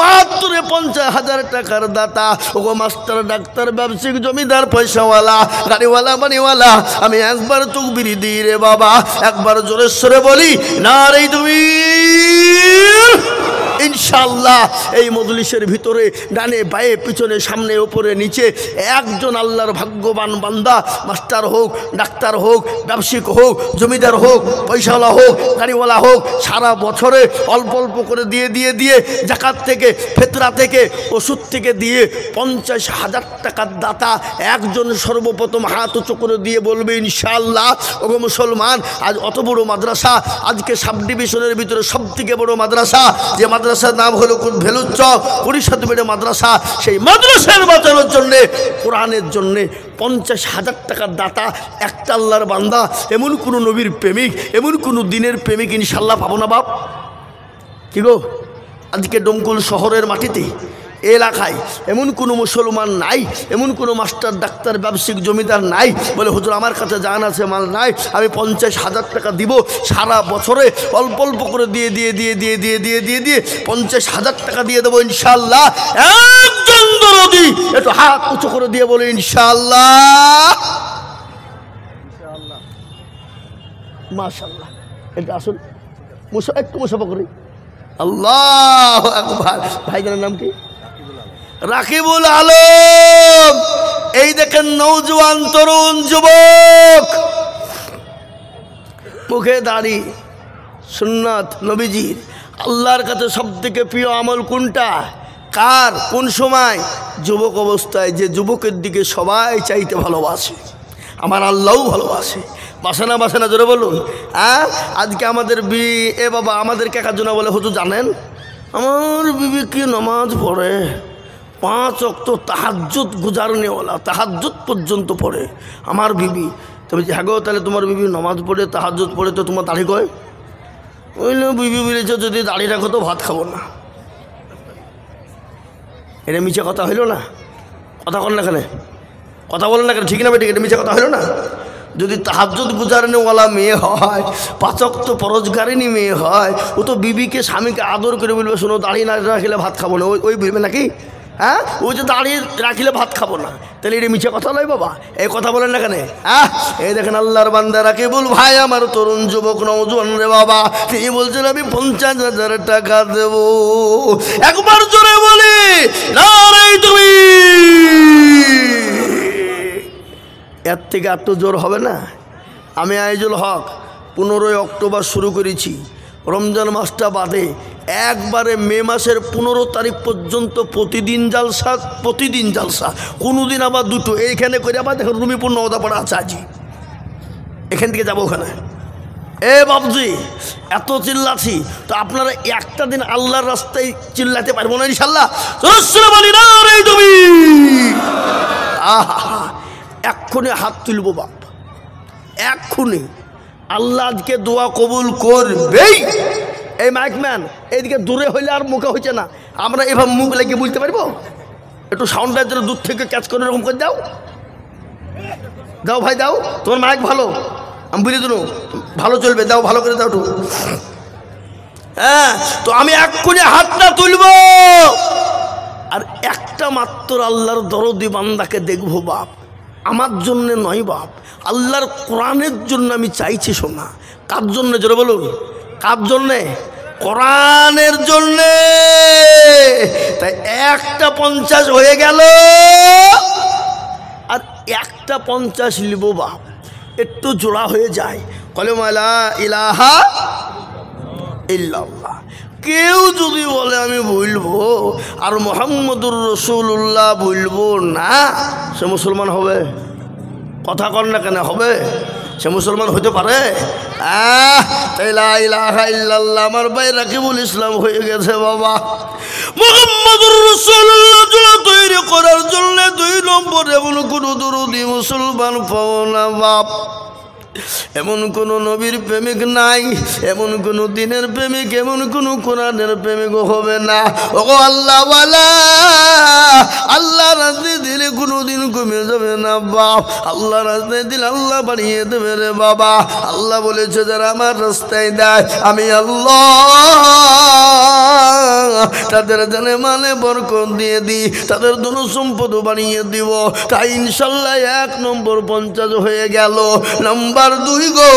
S1: মাত্র 50,000 টাকার দাতা। ওগো মাস্টার ডাক্তার ব্যবসায়িক জমিদার পয়সাওয়ালা গাড়িওয়ালা বাড়িওয়ালা আমি একবার তাকবীর দিই রে বাবা, একবার জোরে সরে বলি নারে তাকবীর। ইনশাআল্লাহ এই মজলিসের ভিতরে ডানে বায়ে পিছনে সামনে উপরে নিচে একজন আল্লাহর ভাগ্যবান বান্দা, মাস্টার হোক ডাক্তার হোক ব্যবসায়িক হোক জমিদার হোক পয়সাওয়ালা হোক গাড়িওয়ালা হোক, সারা বছরে অল্প অল্প করে দিয়ে দিয়ে দিয়ে জাকাত থেকে ফিতরা থেকে ওষুধ থেকে দিয়ে 50,000 টাকার দাতা একজন সর্বপ্রথম হাত উঁচু করে দিয়ে বলবে ইনশাআল্লাহ। ওগো মুসলমান, আজ অত বড় মাদ্রাসা, আজকে সাব ডিভিশনের ভিতরে সবথেকে বড় মাদ্রাসা, যে মাদ্রাসার নাম হলো ভেলুচক পরিষদ বেড়ে মাদ্রাসা, সেই মাদ্রাসার বাঁচানোর জন্যে কোরআনের জন্যে 50,000 টাকার দাতা একটা আল্লাহর বান্দা। এমন কোনো নবীর প্রেমিক, এমন কোনো দিনের প্রেমিক ইনশাআল্লাহ পাবো না বাপ? কি গো, আজকে ডোমকুল শহরের মাটিতে এলাকায় এমন কোনো মুসলমান নাই, এমন কোনো মাস্টার ডাক্তার ব্যবসায়িক জমিদার নাই বলে হুজুর আমার কাছে জান আছে মাল নাই, আমি 50,000 টাকা দিব সারা বছরে অল্প অল্প করে দিয়ে দিয়ে দিয়ে দিয়ে দিয়ে দিয়ে দিয়ে দিয়ে 50,000 টাকা দিয়ে দেবো ইনশাআল্লাহ। একজন দরদি একটু হাত উঁচু করে দিয়ে বলে ইনশাআল্লাহ। মাশাআল্লাহ, এটা আসুন একটু মুসাফা করি। আল্লাহু আকবার। ভাইজানের নাম কি? রাকিবুল আলম। এই দেখেন নওজোয়ান তরুণ যুবক, মুখে দাড়ি, সুন্নাত নবীজির। আল্লাহর কাছে সবথেকে প্রিয় আমল কোনটা? কার? কোন সময়? যুবক অবস্থায়। যে যুবকের দিকে সবাই চাইতে ভালোবাসে, আমার আল্লাহও ভালোবাসে। বাসে না বাসে না জোরে বলুন। হ্যাঁ, আজকে আমাদের এ বাবা আমাদেরকে একার বলে হুজুর জানেন আমার বিবি কি নামাজ পড়ে, 5 ওয়াক্ত তাহাজ্জুদ গুজারনেওয়ালা, তাহাজ্জুদ পর্যন্ত পড়ে আমার বিবি। তবে হ্যাঁ গো, তাহলে তোমার বিবি নামাজ পড়ে তাহাজ্জুদ পড়ে তো তোমার দাড়ি কয়? ওইলে বিবি বলেছে যদি দাড়ি রাখো তো ভাত খাবো না। এটা মিছে কথা হইল না? কথা বলেন না কেন? কথা বলেন না কেন? ঠিক না বেঠিক? এটা মিছে কথা হইল না? যদি তাহাজ্জুদ গুজারনেওয়ালা মেয়ে হয়, 5 ওয়াক্ত পরজগারিনী মেয়ে হয়, ও তো বিবিকে স্বামীকে আদর করে বলবে শোনো দাঁড়িয়ে না রাখিলে ভাত খাবো না, ওই বলবে নাকি? হ্যাঁ, ওই যে দাঁড়িয়ে রাখিলে ভাত খাবো না, তাহলে এটা মিছে কথা নয় বাবা? এই কথা বলেন না কেন? হ্যাঁ, এই দেখেন আল্লাহর বান্দা রাকিবুল ভাই আমার তরুণ যুবক নওজোয়ান রে বাবা, তিনি বলছেন আমি 50,000 টাকা দেব। একবার জোরে বলি নারে তুমি। এর থেকে আর তো জোর হবে না। আমি আইজুল হক 15 অক্টোবর শুরু করেছি, রমজান মাসটা বাদে একবারে মে মাসের 15 তারিখ পর্যন্ত প্রতিদিন জালসা, প্রতিদিন জালসা, কোনোদিন আবার দুটো এইখানে করে আবার দেখুন রুমিপুর নওদাপাড়া আছে আজই, এখান থেকে যাবো ওখানে। এ বাবজি এত চিল্লাছি তো আপনারা একটা দিন আল্লাহর রাস্তায় চিল্লাতে পারবো না ইনশাল্লাহ? বলি না রে তুমি। আহা, এক্ষুনি হাত তুলবো বাপ, এক্ষুনি। আল্লাহ আজকে দোয়া কবুল করবেই। এই মাইকম্যান এইদিকে দূরে হইলে আর মুখে হচ্ছে না, আমরা এভাবে মুখ লেগে বুঝতে পারবো? একটু সাউন্ডের জন্য দূর থেকে ক্যাচ করে এরকম করে দাও, দাও ভাই দাও, তোমার মাইক ভালো, আমি বুঝে দিল ভালো চলবে, দাও ভালো করে দাও একটু। হ্যাঁ, তো আমি এক্ষুনি হাতটা তুলবো আর একটা মাত্র আল্লাহর দরদি বান্দাকে দেখবো বাপ, আমার জন্য নয় বাপ, আল্লাহর কোরআনের জন্য আমি চাইছি শোনা। কার জন্য জোরে বলুন? কার জন্যে? কোরআনের জন্যে। তাই একটা 50 হয়ে গেল আর একটা 50 লিব বাপ, একটু জোড়া হয়ে যায়। কলেমা লা ইলাহা ইল্লাল্লাহ। কেউ যদি বলে আমি বলবো আর মুহাম্মদুর রাসূলুল্লাহ বলবো না, সে মুসলমান হবে? কথা কন না কেন, হবে? সে মুসলমান হতে পারে? তাই লা ইলাহা ইল্লাল্লাহ আমার ভাই রাকিবুল ইসলাম হয়ে গেছে বাবা। মুহাম্মদুর রাসূলুল্লাহ তৈরি করার জন্য 2 নম্বর এমন কোনো দরুদি মুসলমান পাও না বাপ। এমন কোন নবীর প্রেমিক নাই, এমন কোন দিনের প্রেমিক, এমন কোন কোরআনের প্রেমিক হবে না। ওগো আল্লাহ ওয়ালা, আল্লাহ রাস্তায় দিলে কোনোদিন কমে যাবে না বাপ। আল্লাহ রাস্তায় দিলে আল্লাহ বাড়িয়ে দেবে রে বাবা। আল্লাহ বলেছে যারা আমার রাস্তায় দেয় আমি আল্লাহ তাদের জানে মানে বরকত দিয়ে দিই, তাদের ধন সম্পদ বাড়িয়ে দিব। তাই ইনশাল্লাহ 1 নম্বর 50 হয়ে গেল। নাম্বার 2 গো,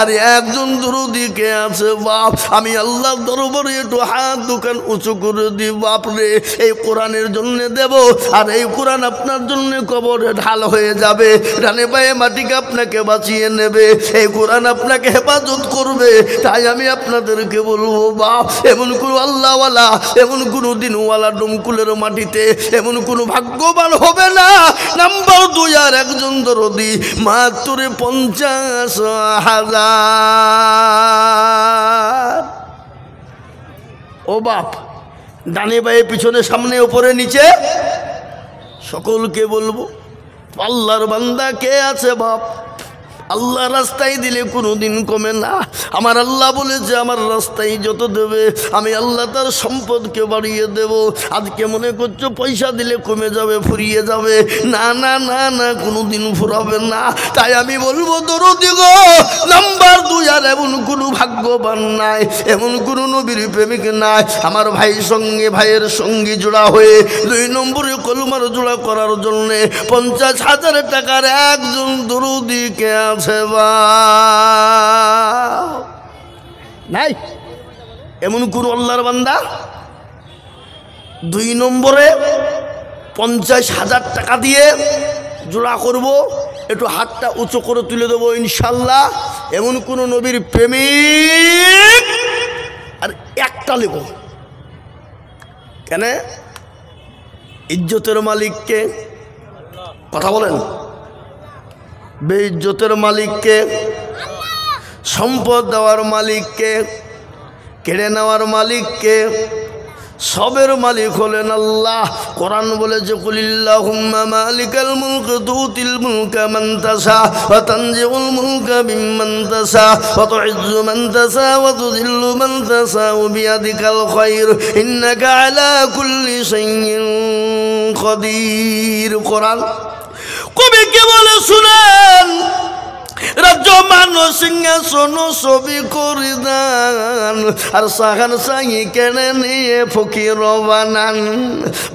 S1: আর একজন দরুদি কে আছে বাপ? আমি আল্লাহর দরবারে একটু হাত দোকান উঁচু করে দিই বাপ রে। এই কোরআনের জন্য দেব, আর এই কোরআন আপনার জন্য কবরে ঢাল হয়ে যাবে। ডানে বায়ে মাটিকে আপনাকে বাঁচিয়ে নেবে, এই কোরআন আপনাকে হেফাজত করবে। তাই আমি আপনাদেরকে বলবো বাপ, এমন কোনো আল্লাহওয়ালা, এমন কোনো দিনওয়ালা ডমকুলের মাটিতে এমন কোনো ভাগ্যবান হবে না। নাম্বার 2, আর একজন দরদি মাত্র 50,000। ও বাপ, ডানে বায়ে পিছনে সামনে উপরে নিচে সকলকে বলবো, আল্লাহর বান্দা কে আছে বাপ? আল্লাহ রাস্তায় দিলে কোনো দিন কমে না। আমার আল্লাহ বলেছে আমার রাস্তায় যত দেবে আমি আল্লাহ তার সম্পদকে বাড়িয়ে দেব। আজকে মনে করছো পয়সা দিলে কমে যাবে, ফুরিয়ে যাবে, না না না না, কোনো দিন ফুরাবে না। তাই আমি বলবো দরদি গো, নাম্বার 2, আর এমন কোনো ভাগ্যবান নাই, এমন কোনো নবীর প্রেমিক নাই আমার ভাইয়ের সঙ্গে ভাইয়ের সঙ্গী জোড়া হয়ে 2 নম্বরে কলমার জোড়া করার জন্যে 50,000 টাকার একজন দরদিকে নাই। এমন কোন আল্লাহর বান্দা 2 নম্বরে 50,000 টাকা দিয়ে জোড়া করব, একটু হাতটা উঁচু করে তুলে দেবো ইনশাল্লাহ। এমন কোন নবীর প্রেমিক আর একটা নেব। কেন? ইজ্জতের মালিককে, কথা বলেন, বেইজ্জতের মালিককে, সম্পদ দেওয়ার মালিককে, কেড়ে নেওয়ার মালিককে, সবের মালিক হলেন আল্লাহ। কোরআন বলেছে কুলিল্লাহুম্মা মালিকাল মুলক তুতিল মুলকা মান তাশা ওয়া তানজিউল মুলকা মিম্মান তাশা ওয়া তুইজ্জু মান তাশা ওয়া তুযিল্লু মান তাশা বিয়াদিকাল খায়র ইন্নাকা আলা কুল্লি শাইইন কাদির। কোরআন কবি কে বলে শুনেন, রাজ্য মানুষ সিংহাসন ছবি করে দান, আর সাহান সাহি কেড়ে নিয়ে ফকির বানান।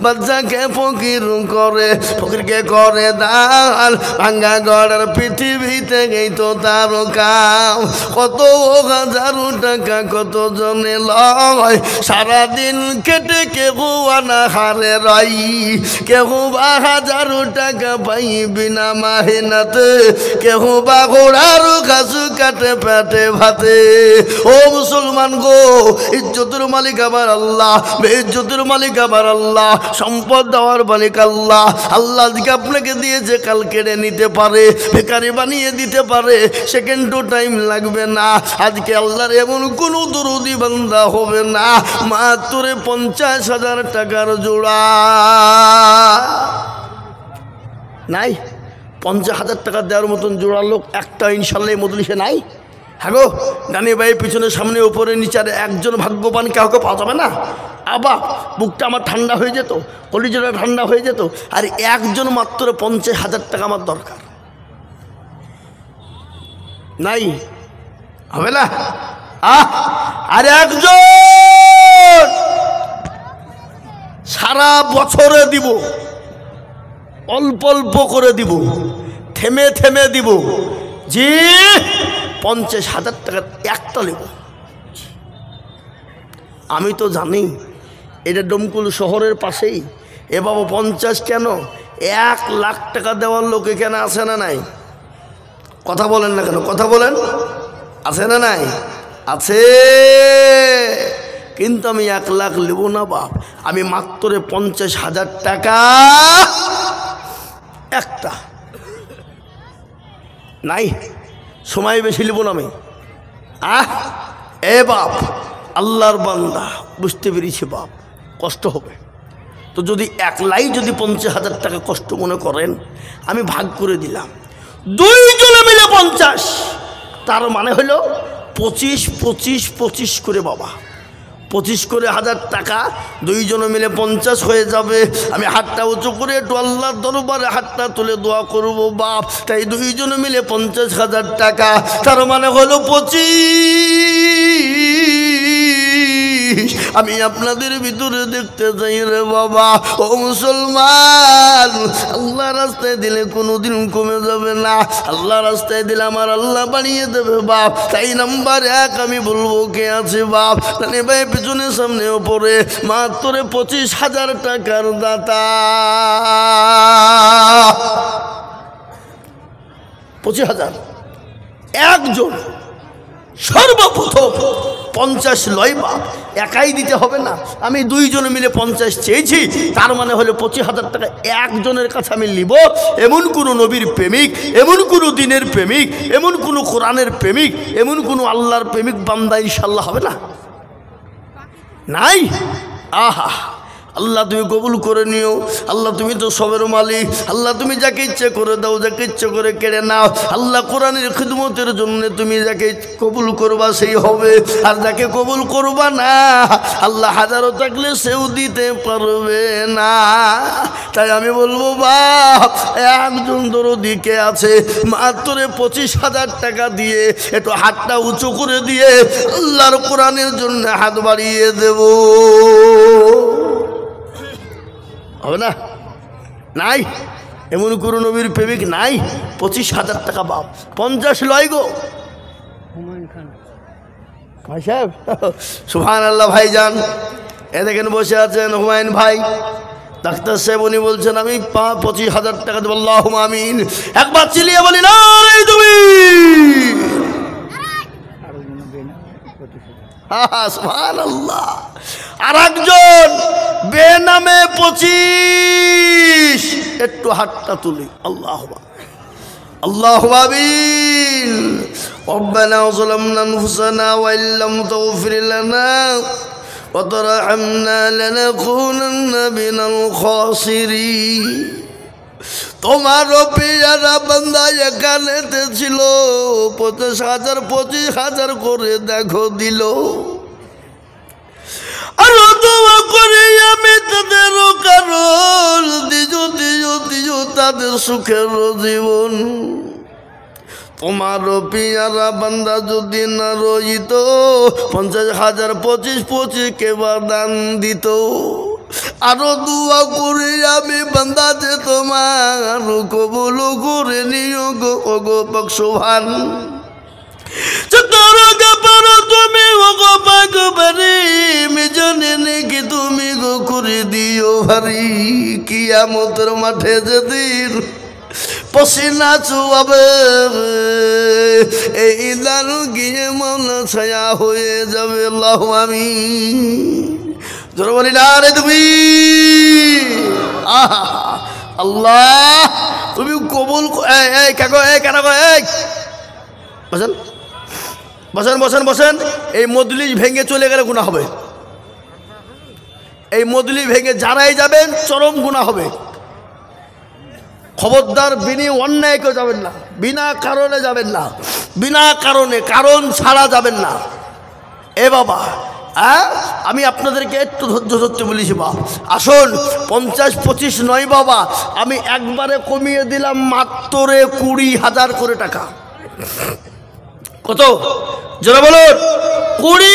S1: বাচ্চাকে ফকির করে, ফকিরকে করে দান, ভাঙ্গা গড়ের পৃথিবীতে গেই তো তার কাম। কত 1,000 টাকা কত জনে লয়, সারাদিন কেটে কেহ আনা হারে রাই, কেহ বা 1,000 টাকা পাই বিনা মাহিনাতে, কেহ বা ঘোড়ার কাছু কাটে পেটে ভাতে। ও মুসলমান গো, ইজ্জতের মালিক আমার আল্লাহ, বেইজ্জতের মালিক আমার আল্লাহ, সম্পদ দেওয়ার মালিক আল্লাহ। আল্লাহ আজকে আপনাকে দিয়েছে, কাল কেড়ে নিতে পারে, বেকারি বানিয়ে দিতে পারে, সেকেন্ডও টাইম লাগবে না। আজকে আল্লাহর এমন কোনো দরদি বান্দা হবে না মাত্র 50,000 টাকার জোড়া নাই। 50,000 টাকা দেওয়ার মতন জোড়া লোক একটা ইনশাল্লাহ মজলিসে নাই। হ্যাঁ গো, ডানে বায়ে পিছনে সামনে উপরে নিচে আর একজন ভাগ্যবান কাউকে পাওয়া যাবে না? আবা বুকটা আমার ঠান্ডা হয়ে যেত, কলিজাটা ঠান্ডা হয়ে যেত। আর একজন মাত্র 50,000 টাকা আমার দরকার নাই, হবে না? আর একজন সারা বছরে দিব, অল্প অল্প করে দিব, থেমে থেমে দিব, জি 50,000 টাকার একটা নেব। আমি তো জানি এটা ডমকুল শহরের পাশেই। এ বাবা 50 কেন, 1 লাখ টাকা দেওয়ার লোক এখানে আসে না নাই? কথা বলেন না কেন? কথা বলেন। আছে না নাই? আছে। কিন্তু আমি 1 লাখ নেব না বাপ, আমি মাত্র 50,000 টাকা একটা। নাই, সময় বেশি নেব না আমি। এ বাপ, আল্লাহর বান্দা, বুঝতে পেরেছি বাপ, কষ্ট হবে। তো যদি 1 লাখ যদি 50,000 টাকা কষ্ট মনে করেন, আমি ভাগ করে দিলাম 2 জনে মিলে 50, তার মানে হলো 25 25 25 করে বাবা, 25 করে 1000 টাকা, 2 জনে মিলে 50 হয়ে যাবে। আমি হাতটা উঁচু করে একটু আল্লাহর দরবারে হাতটা তুলে দোয়া করব বাপ। তাই 2 জনে মিলে 50,000 টাকা, তার মানে হলো 25। আমি আপনাদের ভিতরে দেখতে চাই রে বাবা, ও মুসলমান, আল্লাহ রাস্তায় দিলে কোনোদিন কমে যাবে না, আল্লাহ রাস্তায় দিলে আমার আল্লাহ বানিয়ে দেবে বাপ। তাই নাম্বার 1 আমি বলবো কে আছে বাপ? তাহলে ভাই পিছনে সামনে ওপরে মাত্র 25,000 টাকার দাতা। 25,000 একজন। সর্বপ্রথম 50 লয় বাপ, একাই দিতে হবে না, আমি 2 জনে মিলে 50 চেয়েছি, তার মানে হলো 25,000 টাকা একজনের কাছে আমি নিব। এমন কোনো নবীর প্রেমিক, এমন কোনো দিনের প্রেমিক, এমন কোনো কোরআনের প্রেমিক, এমন কোনো আল্লাহর প্রেমিক বান্দা ইনশাল্লাহ হবে না? নাই? আহা, আল্লাহ তুমি কবুল করে নিও। আল্লাহ তুমি তো সবের মালিক, আল্লাহ তুমি যাকে ইচ্ছে করে দাও, যাকে ইচ্ছে করে কেড়ে নাও। আল্লাহ কোরআনের খিদমতের জন্য তুমি যাকে কবুল করবা সেই হবে, আর যাকে কবুল করবা না আল্লাহ হাজারও থাকলে সেও দিতে পারবে না। তাই আমি বলবো বাপ, একজন দরদি কে আছে মাত্র 25,000 টাকা দিয়ে একটু হাতটা উঁচু করে দিয়ে আল্লাহর কোরআনের জন্য হাত বাড়িয়ে দেব, হবে না? নাই? এমন কোনো নবীর প্রেমিক নাই? 25,000 টাকা বাপ, 50 লয় গো ভাই সাহেব। সুবহানাল্লাহ ভাইজান, এ দেখেন বসে আছেন হুমায়ুন ভাই, ডাক্তার সাহেব, উনি বলছেন আমি 25,000 টাকা দেব। আল্লাহুম্মা আমিন। একবার চিলিয়ে বলি না তুমি। সুবহানাল্লাহ। আর একজন বেনামে 25, একটু হাতটা তুলি। আল্লাহুম্মা আমিন। রব্বানা যালামনা আনফুসানা ওয়া ইল্লাম তাগফির লানা ওয়া তারহামনা লানাকুনান্না মিনাল খাসিরিন। তোমার প্রিয়রা বান্দা এখানেতে ছিল, 50,000 25,000 করে দেখো দিল। আর দোয়া করে আমি তাদের কারণ দিজো দিজো দিজো তাদের সুখের জীবন। তোমার পিয়ারা বান্দা যদি না রইত, 50,000 25 কে দান দিত। আরো দোয়া করে আমি বান্দা যে তোমার কবুল করে নিও গো, গো বকসুভান। তুমি জানে নাকি তুমি গো করে দিও ভারি, কিয়ামতের মাঠে যেদিন পসিনা চুয়াবে, এই দারু গিয়ে মন ছায়া হয়ে যাবে। আল্লাহুম্মা আমিন। জোরে বলি না রে তুমি। আহা, আল্লাহ তুমি কবুল। এই কাকো, এই কেন গো, এই বসেন বসেন বসেন বসেন। এই মজলিস ভেঙে চলে গেলে গুনাহ হবে। এই মজলিস ভেঙে যারাই যাবেন চরম গুনাহ হবে। খবরদার, বিনি অন্যায় কেউ যাবেন না, বিনা কারণে যাবেন না, বিনা কারণে, কারণ ছাড়া যাবেন না। এ বাবা, আমি আপনাদেরকে একটু ধৈর্য ধরতে বলেছি বা আসুন। 50 25 নয় বাবা, আমি একবারে কমিয়ে দিলাম মাত্র 20,000 করে টাকা। কত যারা বলুন? 20।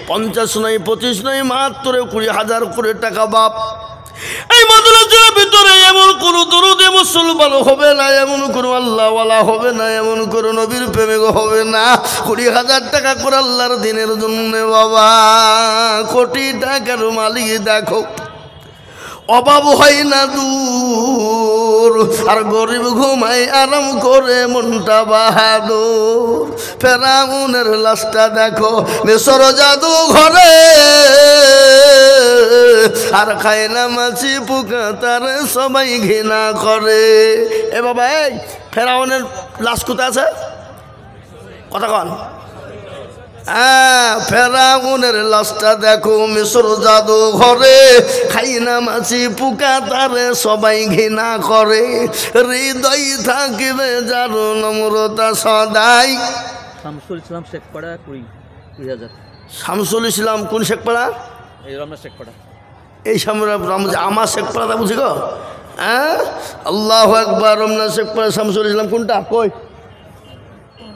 S1: 50 নয় 25 নয়, মাত্র 20,000 করে টাকা বাপ। এই মাদ্রাসার ভিতরে এমন কোন দরুদে মুসলমান হবে না, এমন কোন আল্লাহওয়ালা হবে না, এমন কোন নবীর প্রেমিক হবে না। 20,000 টাকা করে আল্লাহর দিনের জন্য বাবা, কোটি টাকার মালিক দেখো। অভাব হয় না দূর, আর গরিব ঘুমাই আরাম করে মনটা বাহাদুর। ফেরাউনের লাশটা দেখো মিশর জাদু ঘরে, আর খায় না মাছি পোকা তারে সবাই ঘৃণা করে। এ বাবা, এই ফেরাউনের লাশ কোথায় আছে? কথা কন। ফেরাউনের লাশটা দেখো মিশর জাদু ঘরে, খাই না মাছি পোকা তারে সবাই ঘৃণা করে। হৃদয় থাকিবে যার নম্রতা সদাই।
S2: শামসুল ইসলাম শেখপাড়া 20,000।
S1: শামসুল ইসলাম কোন শেখপাড়া?
S2: এই রমনা শেখপাড়া।
S1: এই সামনে আমার শেখপাড়াটা বুঝি গো। আল্লাহু আকবার। রমনা শেখপাড়া শামসুল ইসলাম কোনটা? কই?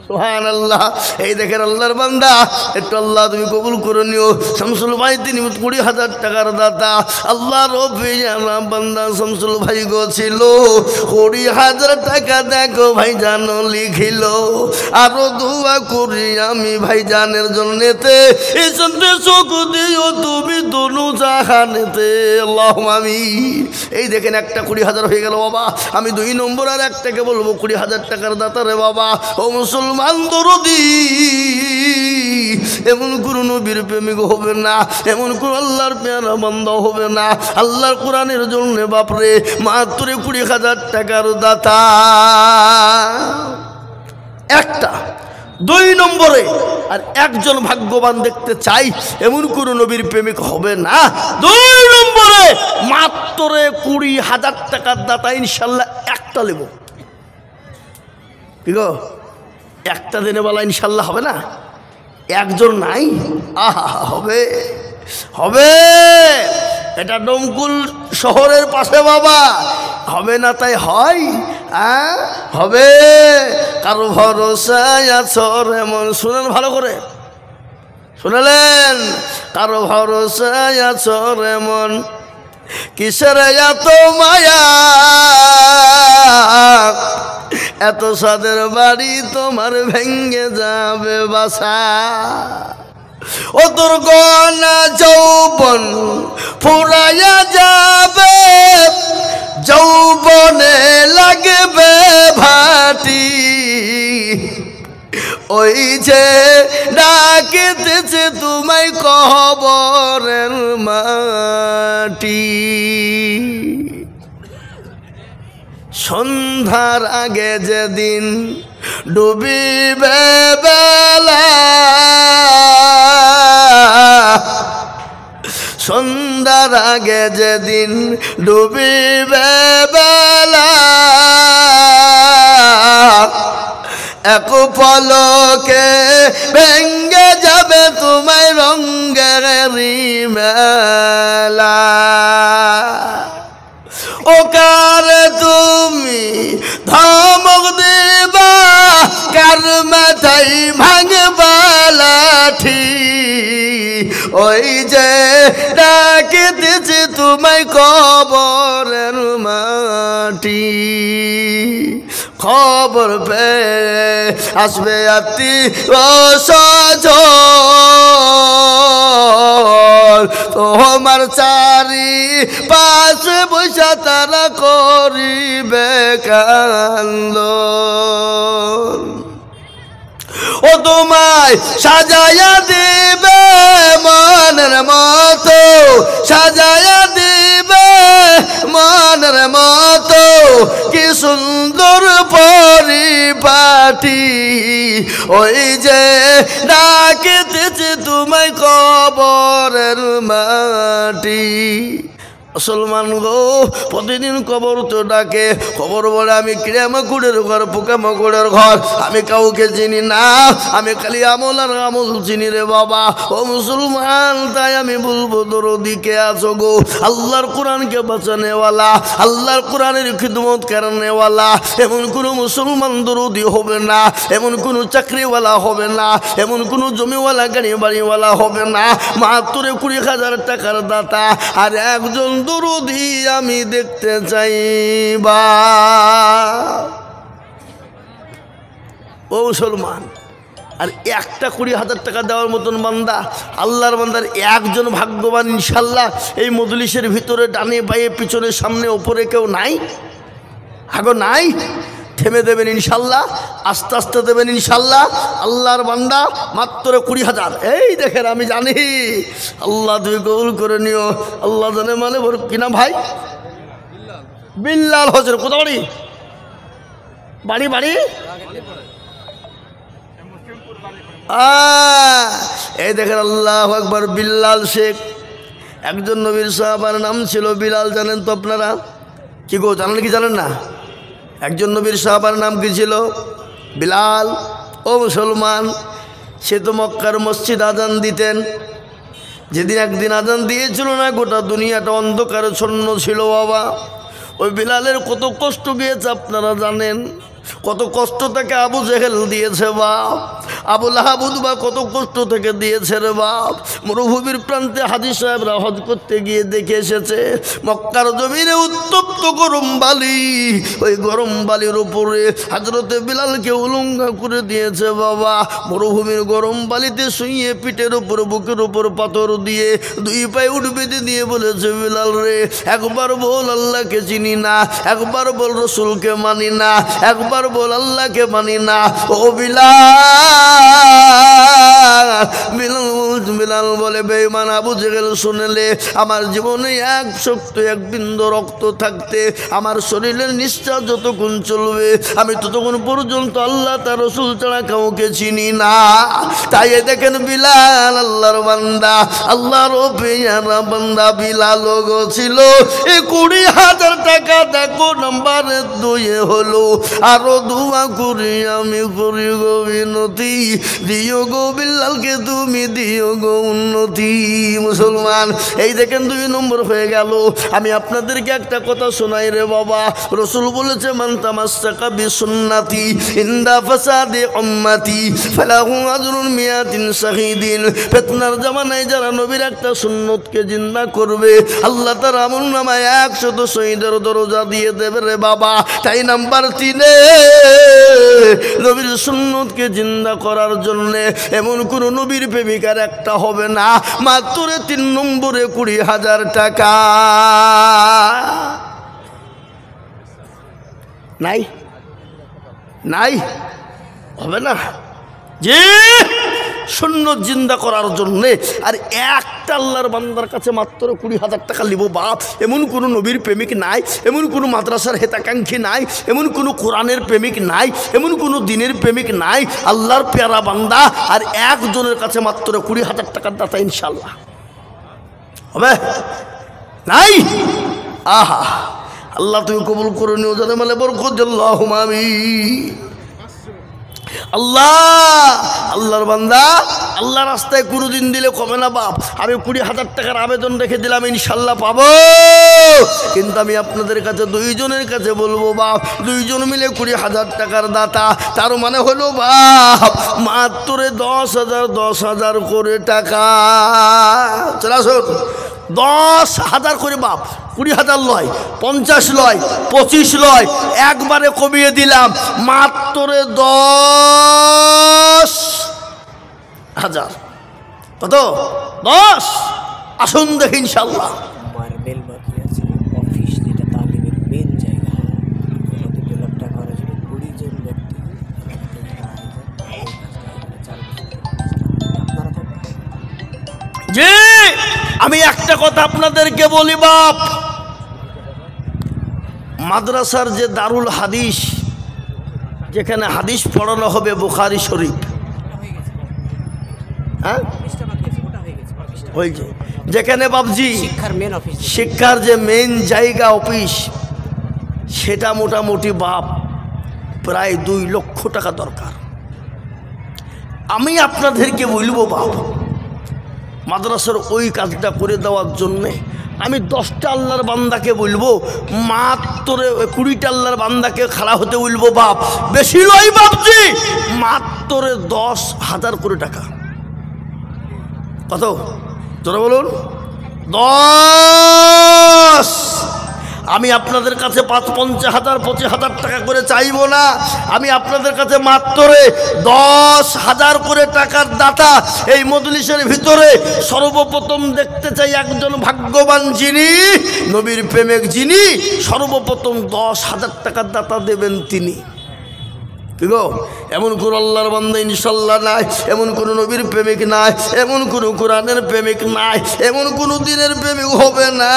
S1: সুবহানাল্লাহ। এই দেখেন আল্লাহর বান্দা, একটু আল্লাহ তুমি কবুল করে নিও। শামসুল ভাই তিনি 20,000 টাকার দাতা। আল্লাহ রব্বি জানা বান্দা শামসুল ভাই গো ছিল 20,000 টাকা দেখো ভাই জান লিখিল। আরো দোয়া করি আমি ভাই জানের জন্যতে, এই জন্য চোখ দিও তুমি দনু জাহানেতে। আল্লাহুম্মা আমিন। এই দেখেন একটা 20,000 হয়ে গেল বাবা। আমি 2 নম্বর আর একটাকে বলবো 20,000 টাকার দাতা রে বাবা। ও মুসলমান দরদি, এমন কোন নবীর প্রেমিক হবে না, এমন কোন আল্লাহর পেয়ারা বান্দা হবে না আল্লাহর কোরআনের জন্য বাপরে মাত্র 20,000 টাকার দাতা একটা। 2 নম্বরে আর একজন ভাগ্যবান দেখতে চাই, এমন কোন নবীর প্রেমিক হবে না। 2 নম্বরে মাত্র 20,000 টাকার দাতা ইনশাল্লাহ একটা নেব। কি গো, একটা দিনে বেলা ইনশাল্লাহ হবে না? একজন নাই? আহা, হবে হবে। এটা ডমকুল শহরের পাশে বাবা, হবে না তাই হয়? হবে। কারো ভরসায় আছর এমন, শুনেন ভালো করে শুনলেন? কারো ভরসায় আছর এমন, কিসের এত মায়া, এত সাদের বাড়ি তোমার ভেঙ্গে যাবে বাসা। ও তোর গনা যৌবন ফুরাইয়া যাবে, যৌবনে লাগবে ভাটি, ওই যে ডাকিতেছে তোমায় কবরের মাটি। সন্ধ্যার আগে যেদিন ডুবিবে বেলা, সন্ধ্যার আগে যেদিন ডুবিবে বেলা, এক পলকে ভেঙ্গে যাবে তোমায় রঙের মেলা। ও কার তুমি ধমক দিবা, কার মাথায় ভাঙবা লাঠি, ওই যে ডাকিতেছে তোমায় কবরের মাটি। খবর পেয়ে আসবে আত্মীয়-স্বজন, তোমার চারি পাশে বসে তারা করিবে কান্দন। ও তোমায় সাজায়া দিবে মনের মতো, সাজায়া দিবে মনের মতো, কি সুন্দর পরিপাটি, ওই যে ডাকিতেছে তোমায় কবরের মাটি। মুসলমান গো, প্রতিদিন কবর তো ডাকে। কবর বলে আমি ক্রিয়ামাকুড়ের ঘর, পোকামাকুড়ের ঘর, আমি কাউকে চিনি না, আমি খালি আমল আর আমল চিনি রে বাবা। ও মুসলমান, তাই আমি বলবো দরদিকে আছো গো, আল্লাহর কোরআনকে বাঁচানেওয়ালা, আল্লাহর কোরআনের খিদমত করানেওয়ালা এমন কোনো মুসলমান দরদি হবে না, এমন কোনো চাকরিওয়ালা হবে না, এমন কোনো জমিওয়ালা গাড়ি বাড়িওয়ালা হবে না। মাত্র 20,000 টাকার দাতা আর একজন দরদি আমি দেখতে চাইবা। ও মুসলমান, আর একটা 20,000 টাকা দেওয়ার মতন বান্দা, আল্লাহর বান্দার একজন ভাগ্যবান ইনশাল্লাহ এই মজলিসের ভিতরে ডানে বাঁয়ে পিছনে সামনে ওপরে কেউ নাই? আগো নাই? থেমে দেবেন ইনশাল্লাহ, আস্তে আস্তে দেবেন ইনশাল্লাহ। আল্লাহর বান্দা মাত্র 20,000। এই দেখেন আমি জানি আল্লাহ তুমি কবুল করে নিও। আল্লাহ জানে মানে বড় কিনা ভাই বিল্লাল হোসেন। কোথা বাড়ি? বাড়ি বাড়ি এই দেখেন আল্লাহু আকবার। বিল্লাল শেখ একজন নবীর সাহাবার নাম ছিল বিলাল। জানেন তো আপনারা? কি গো জানেন কি জানেন না? একজন নবীর সাহাবার নাম কি ছিল? বিলাল। ও মুসলমান, সে তো মক্কার মসজিদ আজান দিতেন। যেদিন একদিন আজান দিয়েছিল না, গোটা দুনিয়াটা অন্ধকারে ছন্ন ছিল বাবা। ওই বিলালের কত কষ্ট গিয়েছে আপনারা জানেন? কত কষ্ট তাকে আবু জেহেল দিয়েছে বাপ, আবু লাহাব উতবা কত কষ্ট থেকে দিয়েছে রে বাপ। মরুভূমির প্রান্তে হাজী সাহেবরা হজ করতে গিয়ে দেখে এসেছে মক্কার জমিনে উত্তপ্ত গরম বালি, ওই গরম বালির উপরে হযরতে বিলালকে উলঙ্গা করে দিয়েছে বাবা। মরুভূমির গরম বালিতে শুইয়ে পিঠের উপর বুকের উপর পাথর দিয়ে দুই পায়ে উঠ বেঁধে দিয়ে বলেছে, বিলাল রে একবার বল আল্লাহকে চিনি না, একবার বল রসুলকে মানি না, একবার বল আল্লাহকে মানি না। ও বিলাল বলে, বেঈমান আবু জেহেল শুনলে আমার জীবনে এক শক্ত এক বিন্দু রক্ত থাকতে আমার শরীরের নিঃশ্বাস যতক্ষণ চলবে আমি ততক্ষণ পর্যন্ত আল্লাহ তার রসুল ছাড়া কাউকে চিনি না। তাই দেখেন বিলাল আল্লাহর বান্দা, আল্লাহর পেয়ারা বান্দা বিলাল গো ছিল। এই 20,000 টাকা দেখো নাম্বার 2 হলো। আরো দোয়া করি আমি করি গো বিনতি, দিও গো বিলালকে তুমি দিও গো উন্নতি। মুসলমান এই দেখেন 2 নম্বর হয়ে গেল। আমি আপনাদেরকে একটা কথা শোনাই রে বাবা। রসুল বলেছে, মান তামাসসাকা বিসুন্নতি ইনদা ফাসাদি উম্মতি ফালাহু আজরুন মিয়াতিন শাহীদিন। ফিতনার জামানায় যারা নবীর একটা সুন্নতকে জিন্দা করবে আল্লাহ তার আমলনামায় 100 শহীদের দরজা দিয়ে দেবে রে বাবা। তাই নাম্বার 3 নবীর সুন্নতকে জিন্দা করার জন্য এমন কোন নবীর প্রেমিকার একটা হবে না। মাত্র 3 নম্বরে 20,000 টাকা নাই? নাই? হবে না যে সুন্নত জিন্দা করার জন্যে। আর একটা আল্লাহর বান্দার কাছে মাত্র 20,000 টাকা লিব বাপ। এমন কোনো নবীর প্রেমিক নাই, এমন কোনো মাদ্রাসার হেতাকাঙ্ক্ষী নাই, এমন কোনো কোরআনের প্রেমিক নাই, এমন কোনো দিনের প্রেমিক নাই। আল্লাহর পেয়ারা বান্দা আর একজনের কাছে মাত্র 20,000 টাকার দাতা ইনশাল্লাহ হবে নাই? আহা আল্লাহ তুমি কবুল করে নিও, জানে মানে বরকত আল্লাহুম্মা আমিন। আল্লাহর বান্দা আল্লাহ রাস্তায় কোনোদিন দিলে কমে না বাপ। আমি 20,000 টাকার আবেদন রেখে দিলাম, ইনশাল্লাহ পাবো। কিন্তু আমি আপনাদের কাছে 2 জনের কাছে বলবো বাপ, 2 জন মিলে 20,000 টাকার দাতা। তার মানে হলো বাপ মাত্র 10,000 করে টাকা। চলে আসুন, 10,000 করে বাপ। 20,000 লয়, 50 লয়, 25 লয়, একবারে কমিয়ে দিলাম মাত্র 10,000। কত? 10। আসুন দেখি ইনশাল্লাহ।
S3: মার্বেল বাকি আছে, অফিস যেটা তালিমের মেন জায়গা, 2 লাখ টাকা খরচ হবে। 20 জন ব্যক্তি
S1: জি আমি একটা কথা আপনাদেরকে বলি বাপ, মাদ্রাসার যে দারুল হাদিস যেখানে হাদিস পড়ানো হবে বুখারী শরীফ, হ্যাঁ হয়েছে, যেখানে বাবজি
S3: শিক্ষার মেন অফিস,
S1: শিক্ষার যে মেন জায়গা অফিস, সেটা মোটামুটি বাপ প্রায় 2 লক্ষ টাকা দরকার। আমি আপনাদেরকে বলবো বাপ, মাদ্রাসার ওই কাজটা করে দেওয়ার জন্যে আমি 10টা আল্লাহর বান্দাকে বলবো, মাত্র 20টা আল্লাহর বান্দাকে খাড়া হতে বলবো বাপ। বেশি নয় বাপজি, মাত্র 10,000 করে টাকা। কত? তোরা বলুন। 10 আমি আপনাদের কাছে ৫-৫০,০০০ ২৫,০০০ টাকা করে চাইবো না। আমি আপনাদের কাছে মাত্র ১০,০০০ করে টাকার দাতা এই মজলিসের ভিতরে সর্বপ্রথম দেখতে চাই একজন ভাগ্যবান যিনি নবীর প্রেমিক, যিনি সর্বপ্রথম ১০,০০০ টাকার দাতা দেবেন তিনি। কি গো, এমন কোন আল্লাহর বান্দা ইনশাল্লাহ নাই, এমন কোন নবীর প্রেমিক নাই, এমন কোন কোরআনের প্রেমিক নাই, এমন কোন দিনের প্রেমিক হবে না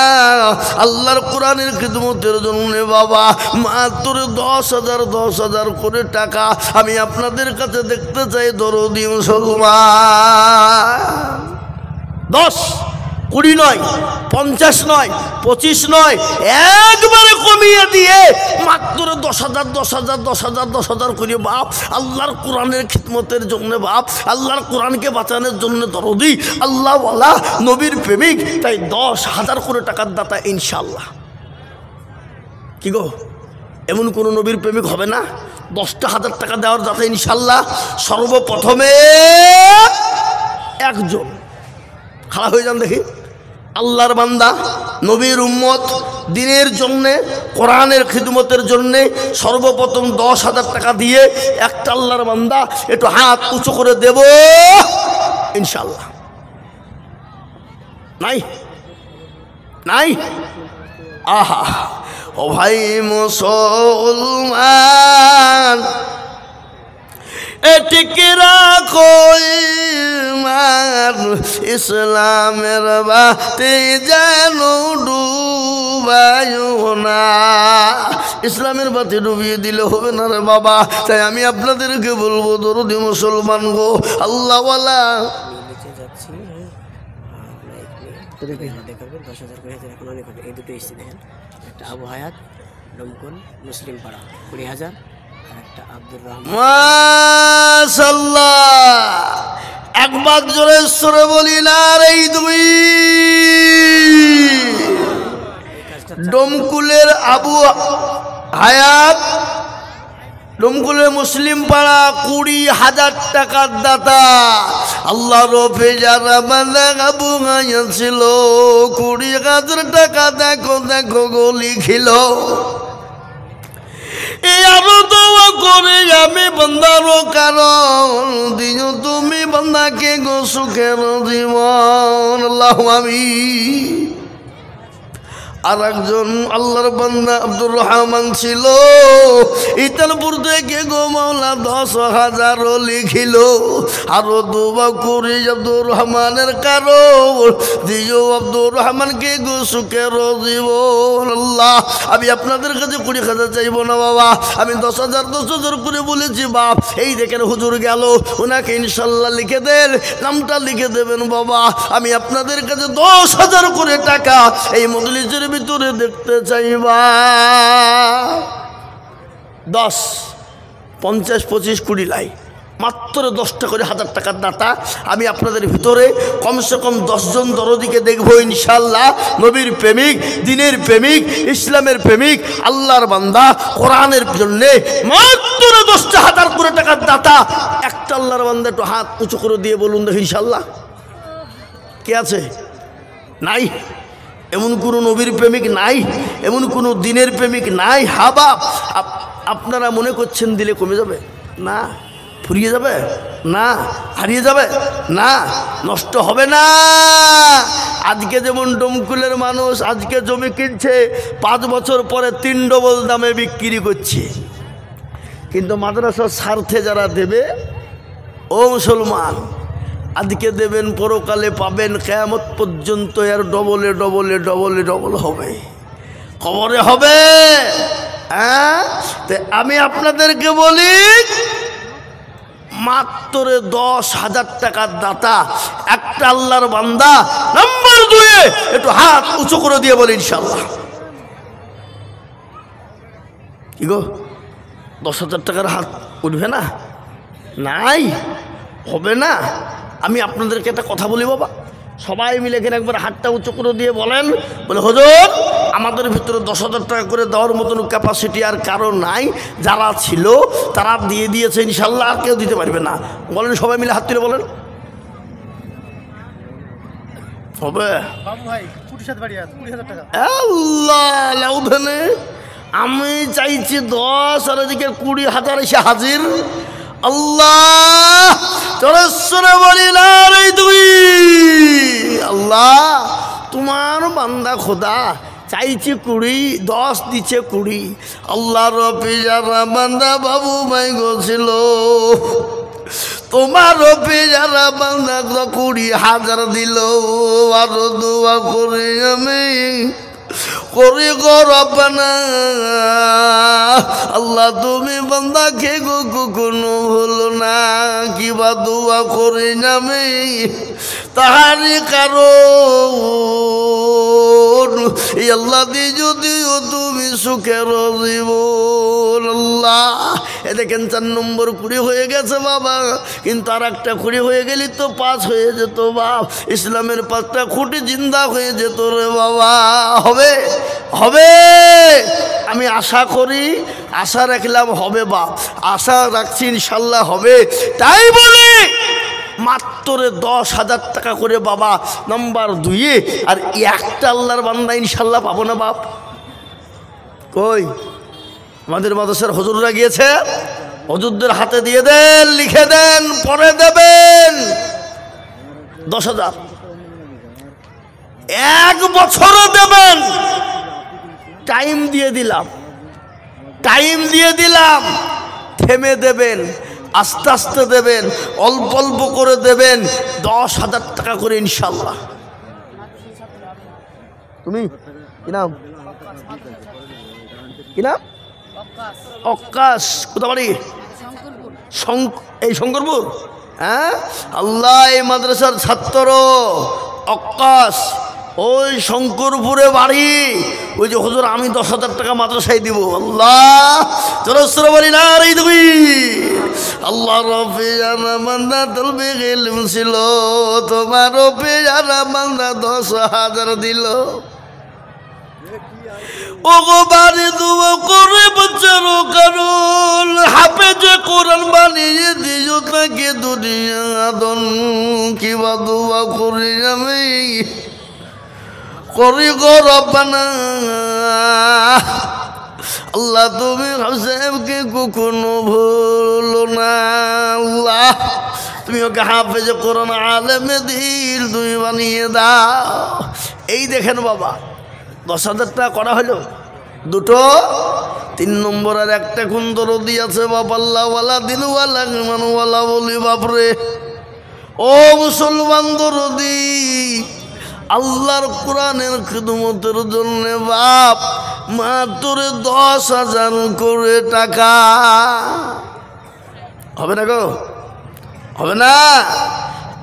S1: আল্লাহর কোরআনের খিদমতের জন্য বাবা মাত্র ১০,০০০ করে টাকা আমি আপনাদের কাছে দেখতে চাই দরদি মুসলমান। ১০, ২০ নয়, ৫০ নয়, ২৫ নয়, একবারে কমিয়ে দিয়ে মাত্র ১০,০০০ ১০,০০০ ১০,০০০ ১০,০০০ করে বাপ আল্লাহর কোরআনের খিদমতের জন্য, বাপ আল্লাহর কোরআনকে বাঁচানোর জন্য দরদি আল্লাহওয়ালা নবীর প্রেমিক, তাই ১০,০০০ করে টাকার দাতা ইনশাল্লাহ। কি গো, এমন কোনো নবীর প্রেমিক হবে না ১০,০০০ টাকা দেওয়ার দাতা ইনশাল্লাহ? সর্বপ্রথমে একজন খাড়া হয়ে যান দেখি, আল্লাহর বান্দা, নবীর উম্মত, দিনের জন্যে, কোরআনের খিদমতের জন্যে সর্বপ্রথম ১০,০০০ টাকা দিয়ে একটা আল্লাহর বান্দা একটু হাত উঁচু করে দেব ইনশাল্লাহ। নাই নাই? আহা, ও ভাই মুসলমান, এটিকে রাখো ঈমান, ইসলামের বাতি যেন ডুবায়ো না। ইসলামের বাতি ডুবিয়ে দিলে হবে না রে বাবা। তাই আমি আপনাদেরকে বলবো দরদি মুসলমান গো, আল্লাহওয়ালা
S3: নিচে যাচ্ছি। দেখাবেন ১০,০০০ করে এখন অনেক হবে। এই দুটো এসছি দেখেন, একটা আবু হায়াত ডমকল মুসলিম পাড়া ২০,০০০, আর একটা আব্দুর রহমান।
S1: মাশাআল্লাহ, একবার জোরে সরে বলি না রে দুই। ডমকুলের আবু হায়াত, ডমকুলের মুসলিম পাড়া ২০,০০০ টাকার দাতা। আল্লাহ রফে যারা বান্দা আবু হায়াত ছিল ২০,০০০ টাকা দেখো দেখো গো লিখিল। আরো দোয়া করে আমি বান্দারও কারণ দিও তুমি বান্দাকে গো সুখের জীবন। আল্লাহু আমিন। আর একজন আল্লাহর বান্দা আব্দুর রহমান ছিল, ইতালপুর থেকে গো মাওলা ১০,০০০ লিখিল। আরো দোয়া করি আব্দুর রহমানের কারণ দিও আব্দুর রহমানকে গো সুখের জীবন। আল্লাহ, আমি আপনাদের কাছে ২০,০০০ চাইব না বাবা, আমি ১০,০০০ ১০,০০০ করে বলেছি বাপ। এই দেখেন হুজুর গেল, ওনাকে ইনশাল্লাহ লিখে দেন, নামটা লিখে দেবেন বাবা। আমি আপনাদের কাছে ১০,০০০ করে টাকা এই মজলিসের ভিতরে দেখতে চাইবা। ১০, ৫০, ২৫, ২০ লাই মাত্র ১০টা করে ১০০০ টাকার দাতা আমি আপনাদের ভিতরে কমসে কম ১০ জন দরদিকে দেখবো ইনশাল্লাহ। নবীর প্রেমিক, দিনের প্রেমিক, ইসলামের প্রেমিক, আল্লাহর বান্দা, কোরআনের জন্যে মাত্র ১০,০০০ করে টাকার দাতা একটা আল্লাহর বান্দা একটু হাত উঁচু করে দিয়ে বলুন দেখি ইনশাল্লাহ। কে আছে? নাই? এমন কোনো নবীর প্রেমিক নাই, এমন কোনো দিনের প্রেমিক নাই? হাবা আপনারা মনে করছেন দিলে কমে যাবে? না। ফুরিয়ে যাবে? না। হারিয়ে যাবে? না। নষ্ট হবে না। আজকে যেমন ডমকুলের মানুষ আজকে জমি কিনছে, ৫ বছর পরে ৩ ডবল দামে বিক্রি করছে, কিন্তু মাদ্রাসার স্বার্থে যারা দেবে, ও মুসলমান, আজকে দেবেন পরকালে পাবেন, কিয়ামত পর্যন্ত এর ডবলে ডবলে ডবলে ডবল হবে, কবরে হবে। হ্যাঁ, আমি আপনাদেরকে বলি মাত্র ১০,০০০ টাকার দাতা একটা আল্লাহর বান্দা। নাম্বার ২ একটু হাত উঁচু করে দিয়ে বলি ইনশাল্লাহ। কি গো, ১০,০০০ টাকার হাত উঠবে না? নাই, হবে না। আমি আপনাদেরকে একটা কথা বলি বাবা, সবাই মিলে এখানে একবার হাতটা উঁচু করে দিয়ে বলেন, বলে হুজুর আমাদের ভিতরে ১০,০০০ টাকা করে দেওয়ার মতন ক্যাপাসিটি আর কারো নাই, যারা ছিল তারা দিয়ে দিয়েছে ইনশাল্লাহ, আর কেউ দিতে পারবে না। বলেন সবাই মিলে হাত তুলে বলেন, হবে
S4: বাবু ভাই 20,000 টাকা।
S1: আল্লাহ লাউধানে আমি চাইছি 10 আর এদিকে 20,000 এসে হাজির। আল্লাহ চরেশ্বরে বলি না রে তুই আল্লাহ তোমার বান্দা খোদা চাইছি 20, 10 দিচ্ছে 20। আল্লাহ রবি যারা বান্দা বাবু ভাই গছিল তোমার রবি যারা বান্দা 20,000 দিল। আরো দোয়া করি আমি করি গো রব্বানা আল্লাহ তুমি বান্দাকে গো কখনো ভুলো না। কিবা দোয়া করি আমি তাহারি কারণ এই আল্লাহ দি যদিও তুমি সুখের জীবন। আল্লাহ এ দেখেন 4 নম্বর 20 হয়ে গেছে বাবা, কিন্তু আর একটা 20 হয়ে গেলি তো 5 হয়ে যেত বাপ। ইসলামের 5টা খুঁটি জিন্দা হয়ে যেত রে বাবা। হবে হবে আমি আশা করি, আশা রাখলাম হবে বাপ, আশা রাখছি ইনশাল্লাহ হবে। তাই বলে মাত্র 10,000 টাকা করে বাবা নাম্বার 2 আর একটা আল্লাহর বান্দা ইনশাল্লাহ পাবো না বাপ? কই আমাদের মাদ্রাসার হুজুররা গিয়েছে, হুজুরদের হাতে দিয়ে দেন, লিখে দেন, পরে দেবেন 10,000 1 বছরও দেবেন। টাইম দিয়ে দিলাম, টাইম দিয়ে দিলাম, থেমে দেবেন, আস্তে আস্তে দেবেন, অল্প অল্প করে দেবেন, 10,000 টাকা করে ইনশাল্লাহ। তুমি কি নাম, কি নাম? অক্কাশ। কোথা বাড়ি? এই শঙ্করপুর। হ্যাঁ আল্লাহ এই মাদ্রাসার ছাত্র অক্কাশ ওই শঙ্করপুরে বাড়ি। ওই যে হুজুর আমি 10,000 টাকা মাদ্রাসায় দিব। আল্লাহ চরস্বর বলি না রে তুমি আল্লাহ রফি জানা বান্দা তলবে গেলিম ছিল, তোমার রফি জানা বান্দা 10,000 দিল। ওগো বাড়ি দুয়া করে বাচ্চারও কারণ হাফেজে কোরআন বানিয়ে দিও তাকে দুনিয়া আদন। কিবা দুয়া করি আমি করি গো রব্বানা আল্লাহ তুমি হাফেজকে কখনো ভুলো না। আল্লাহ তুমি ওকে হাফেজে কোরআন আলেমে দিল তুমি বানিয়ে দাও। এই দেখেন বাবা 10,000 টাকা করা হলো, 2টো 3 নম্বর আর একটা কোন দরদি আছে বাপ। আল্লাহওয়ালা দিনওয়ালা ইমানওয়ালা বলি বাপরে ও মুসলমান দরদি আল্লাহর কোরআনের খিদমতের জন্য বাপ মাত্র 10,000 করে টাকা। হবে না গো, হবে না?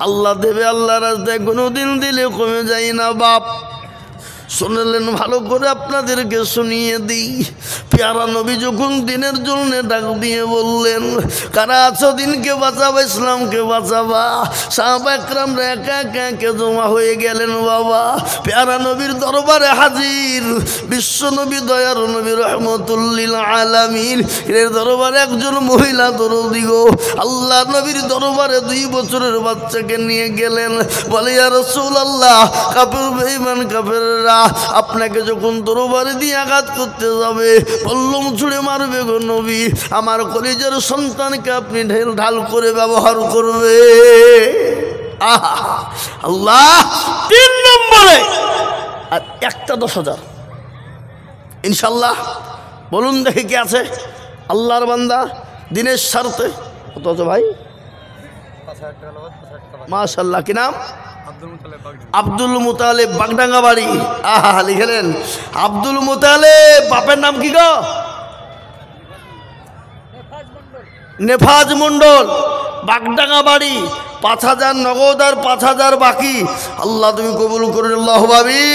S1: আল্লাহ দেবে, আল্লাহ রাস্তায় কোনোদিন দিলে কমে যায় না বাপ। শুনলেন ভালো করে আপনাদেরকে শুনিয়ে দিই। পেয়ারা নবী যখন দিনের জন্য ডাক দিয়ে বললেন কারা আছো দিনকে বাঁচাবা, ইসলামকে বাঁচাবা, সাহাবা একরামরা একা একা একে জমা হয়ে গেলেন বাবা পেয়ারা নবীর দরবারে হাজির। বিশ্ব নবী দয়ার নবী রহমতুল্লিল আলামিন এর দরবারে একজন মহিলা দরদি গো আল্লাহ নবীর দরবারে 2 বছরের বাচ্চাকে নিয়ে গেলেন। বলে ইয়া রাসূলুল্লাহ কাফের বেঈমান কাফেররা আপনাকে যখন দরবারে দিয়ে আঘাত করতে যাবে বল্লম ছুঁড়ে মারবে গো নবী, আমার কলিজার সন্তানকে আপনি ঢাল করে ব্যবহার করবে। আহা আল্লাহ 3 নম্বরে আর একটা 10,000 ইনশাল্লাহ। বলুন দেখি কে আছে আল্লাহর বান্দা দিনের স্বার্থে? কত আছে ভাই? মাশাআল্লাহ। কি নাম? আব্দুল মুতালেব বাগডাঙ্গা বাড়ি। আহা লিখলেন আব্দুল মুতালেব। বাপের নাম কি গো? নেফাজ মন্ডল, বাগডাঙ্গা বাড়ি। 5,000 নগদ আর 5,000 বাকি। আল্লাহ তুমি কবুল করে আল্লাহ ভাবি।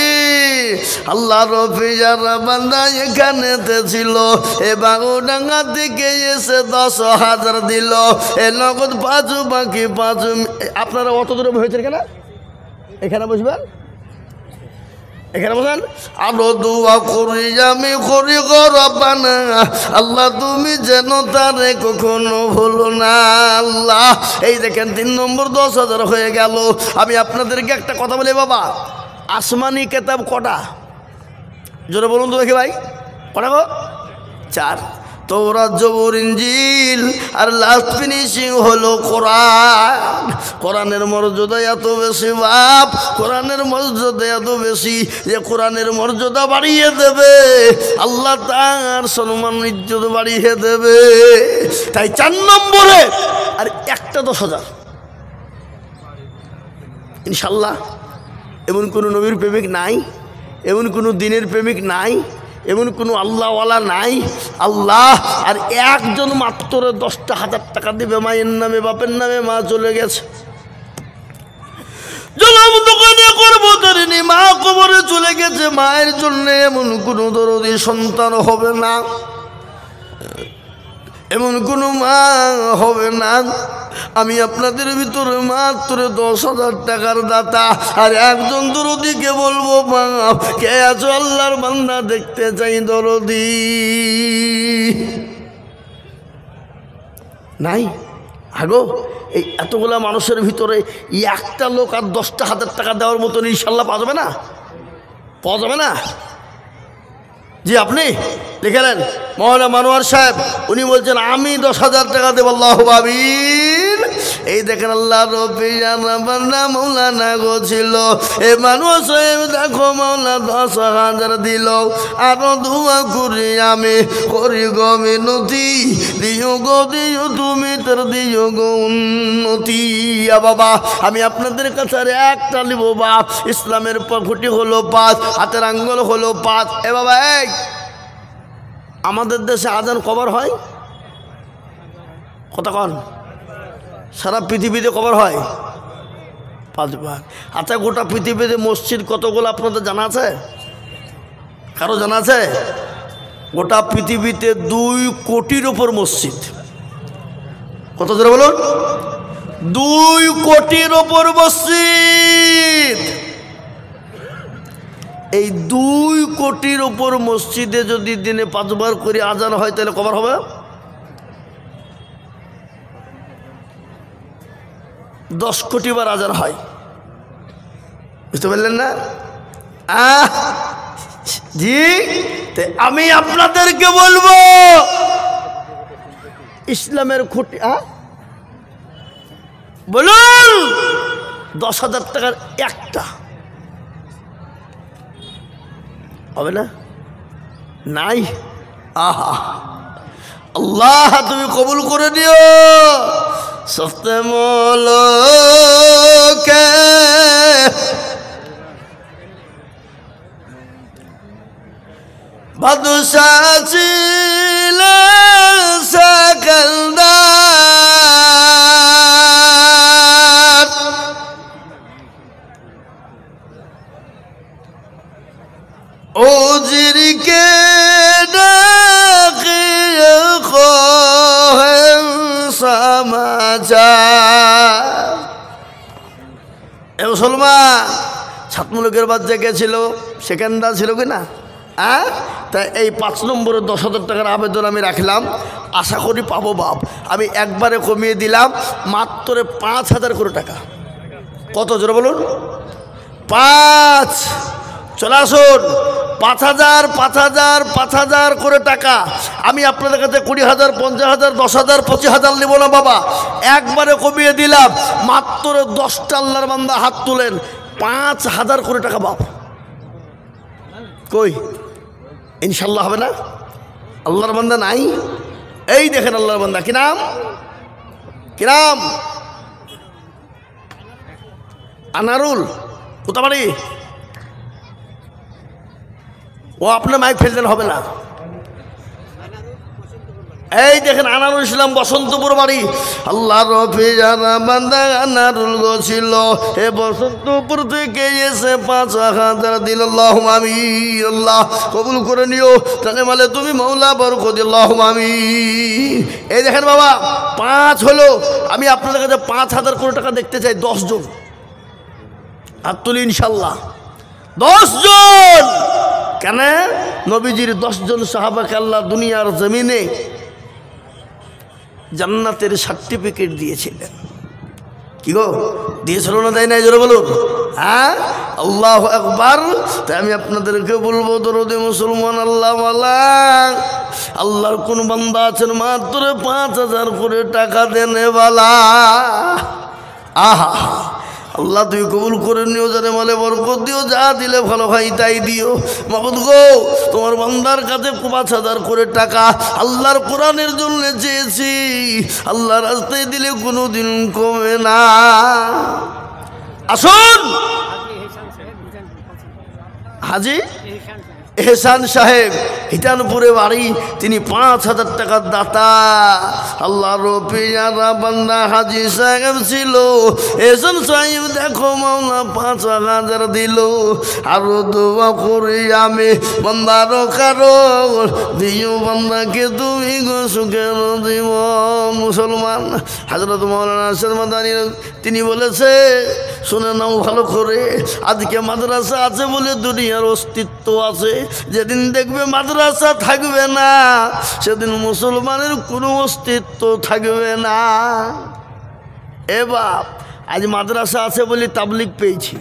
S1: আল্লাহ রফি যারা বান্দা এখানেতে ছিল এ বাগডাঙ্গা থেকে এসে 10,000 দিল। এ নগদ 5 বাকি 5। আপনারা অত দূরে হয়েছে কেন? এখানে বসবেন, এখানে বসেন। আরো দোয়া করি আমি করি গো রব্বানা আল্লাহ তুমি যেন তারে কখনো ভুলো না। আল্লাহ এই দেখেন 3 নম্বর 10,000 হয়ে গেল। আমি আপনাদেরকে একটা কথা বলি বাবা, আসমানি কেতাব কটা? জোরে বলুন তো দেখি ভাই, কটা গো? 4। তৌরাত, জবুর, ইনজিল, আর লাস্ট ফিনিশিং হলো কোরআন। কোরআনের মর্যাদা এত বেশি বাপ, কোরআনের মর্যাদা এত বেশি যে কোরআনের মর্যাদা বাড়িয়ে দেবে, আল্লাহ তার সম্মান ইজ্জত বাড়িয়ে দেবে। তাই 4 নম্বরে আর একটা 10,000 ইনশাল্লাহ। এমন কোনো নবীর প্রেমিক নাই, এমন কোনো দিনের প্রেমিক নাই, এমন কোনো আল্লাহওয়ালা নাই। আল্লাহ আর একজন মাত্র 10,000 টাকা দেবে, মায়ের নামে বাপের নামে, মা চলে গেছে, জনম দোকানে করবো ধরিনি, মা কবরে চলে গেছে, মায়ের জন্য এমন কোনো দরদি সন্তান হবে না, এমন কোনো মা হবে না। আমি আপনাদের ভিতরে মাত্র 10,000 টাকার দাতা, আর একজন দরদিকে বলবো, মা কে আছো আল্লাহর বান্দা, দেখতে চাই দরদি। নাই আগো, এই এতগুলা মানুষের ভিতরে একটা লোক আর 10,000 টাকা দেওয়ার মতন ইনশাল্লাহ পাওয়া যাবে না, পাওয়া যাবে না। জি আপনি লিখেলেন মৌলানা মানোয়ার সাহেব, উনি বলছেন আমি 10,000 টাকা দেব, আল্লাহু আমিন। এই দেখেন আল্লাহ রব্বি জানা মৌলানা গো ছিল, এ মানোয়ার সাহেব দেখো মৌলা 10,000 দিল, আরো দোয়া করি আমি করি গো মিনতি, দিও গো দিও তুমি তোর দিও গো উন্নতি। বাবা আমি আপনাদের কাছে আর একটা নিব বাপ, ইসলামের পক্ষটি হলো 5, হাতের আঙ্গুল হলো 5। এ বাবা এই আমাদের দেশে আজান কবার হয়? কথা কন, সারা পৃথিবীতে কবার হয়? 5 বার। আচ্ছা গোটা পৃথিবীতে মসজিদ কতগুলো আপনাদের জানা আছে? কারো জানা আছে? গোটা পৃথিবীতে 2 কোটির ওপর মসজিদ। কত ধরে বলুন? 2 কোটির ওপর মসজিদ। এই 2 কোটির ওপর মসজিদে যদি দিনে 5 বার করে আজান হয় তাহলে কবার হবে? 10 কোটি বার আজান হয়। বুঝতে পারলেন না? জি আমি আপনাদেরকে বলবো ইসলামের খুঁটি বলুন 10,000 টাকার একটা হবে না? নাই। আহা আল্লাহ তুমি কবুল করে দিও। সস্তে মোলকে বাদশাহ ছিলেন সকলদার, ওজিরকে ডাকিয়ে খোহেন সমাচার। এ মুসলমান ছাত্রমূলকের বাচ্চা গেছিল, সেকেন্ডার ছিল কি না? তাই এই 5 নম্বরে 10,000 টাকার আবেদন আমি রাখলাম, আশা করি পাবো বাপ। আমি একবারে কমিয়ে দিলাম মাত্র 5,000 করে টাকা। কত জোরে বলুন? 5। চলে আসুন 5,000 5,000 5,000 করে টাকা। আমি আপনাদের কাছে 20,000 50,000 10,000 25,000 নেব না বাবা, একবারে কমিয়ে দিলাম মাত্র 10টা আল্লাহর বান্দা হাত তুলেন, 5,000 করে টাকা বাপ। কই ইনশাল্লাহ হবে না? আল্লাহর বান্দা নাই? এই দেখেন আল্লাহর বান্দা, কি নাম? কি নাম? আনারুল। কোথা বাড়ি? ও আপনার মাইক ফেলতেন হবে না। এই দেখেন আনারুল ইসলাম, বসন্তপুর বাড়ি। আল্লাহ রফি জানা বান্দা আনারুল গছিল, এ বসন্তপুর থেকে এসে 5,000 দিল। আল্লাহুম্মা আমিন। আল্লাহ কবুল করে নিও, তাহলে মালে তুমি মৌলা বরকত দিও। আল্লাহুম্মা আমিন। এই দেখেন বাবা 5 হলো। আমি আপনাদের কাছে 5,000 করে টাকা দেখতে চাই। 10 জন হাত তুলি ইনশাল্লাহ। 10 জন। কেন? নবীজির 10 জন সাহাবাকে আল্লাহ দুনিয়ার জমিনে জান্নাতের সার্টিফিকেট দিয়েছিলেন। কি গো? দিয়েছিল না, তাই নাই? জোরে বলুন হ্যাঁ, আল্লাহু আকবার। তাই আমি আপনাদেরকে বলবো, দরদে মুসলমান আল্লাহ ওয়ালা, আল্লাহর কোন বান্দা আছেন মাত্র 5,000 করে টাকা দেনে বালা? আহা, আল্লাহ তুই কবুল করে নিও, জানে মালে বরকত দিও, যা দিলে ভালো ভাই তাই দিও। মাবুদ গো, তোমার বান্দার কাছে 5,000 করে টাকা আল্লাহর কোরআনের জন্য চেয়েছি, আল্লাহর রাস্তায় দিলে কোনোদিন কমে না। আসুন হাজি এহসান সাহেব, হিটানপুরে বাড়ি, তিনি 5,000 টাকার দাতা। আল্লাহর পেয়ারা বান্দা হাজি সাহেব ছিল। এহসান সাহেব দেখো মাওলা 5,000 দিল, আরো দোয়া করি আমি বান্দার কারো দিও, বান্দাকে তুমি গো সুখের দিব। মুসলমান হযরত মাওলানা আরশাদ মাদানী তিনি বলেছে, শুনে নাও ভালো করে, আজকে মাদ্রাসা আছে বলে দুনিয়ার অস্তিত্ব আছে, যেদিন দেখবে মাদ্রাসা থাকবে না সেদিন মুসলমানের কোনো অস্তিত্ব থাকবে না। এ বাপ, আজ মাদ্রাসা আছে বলে তাবলিগ পেয়েছি,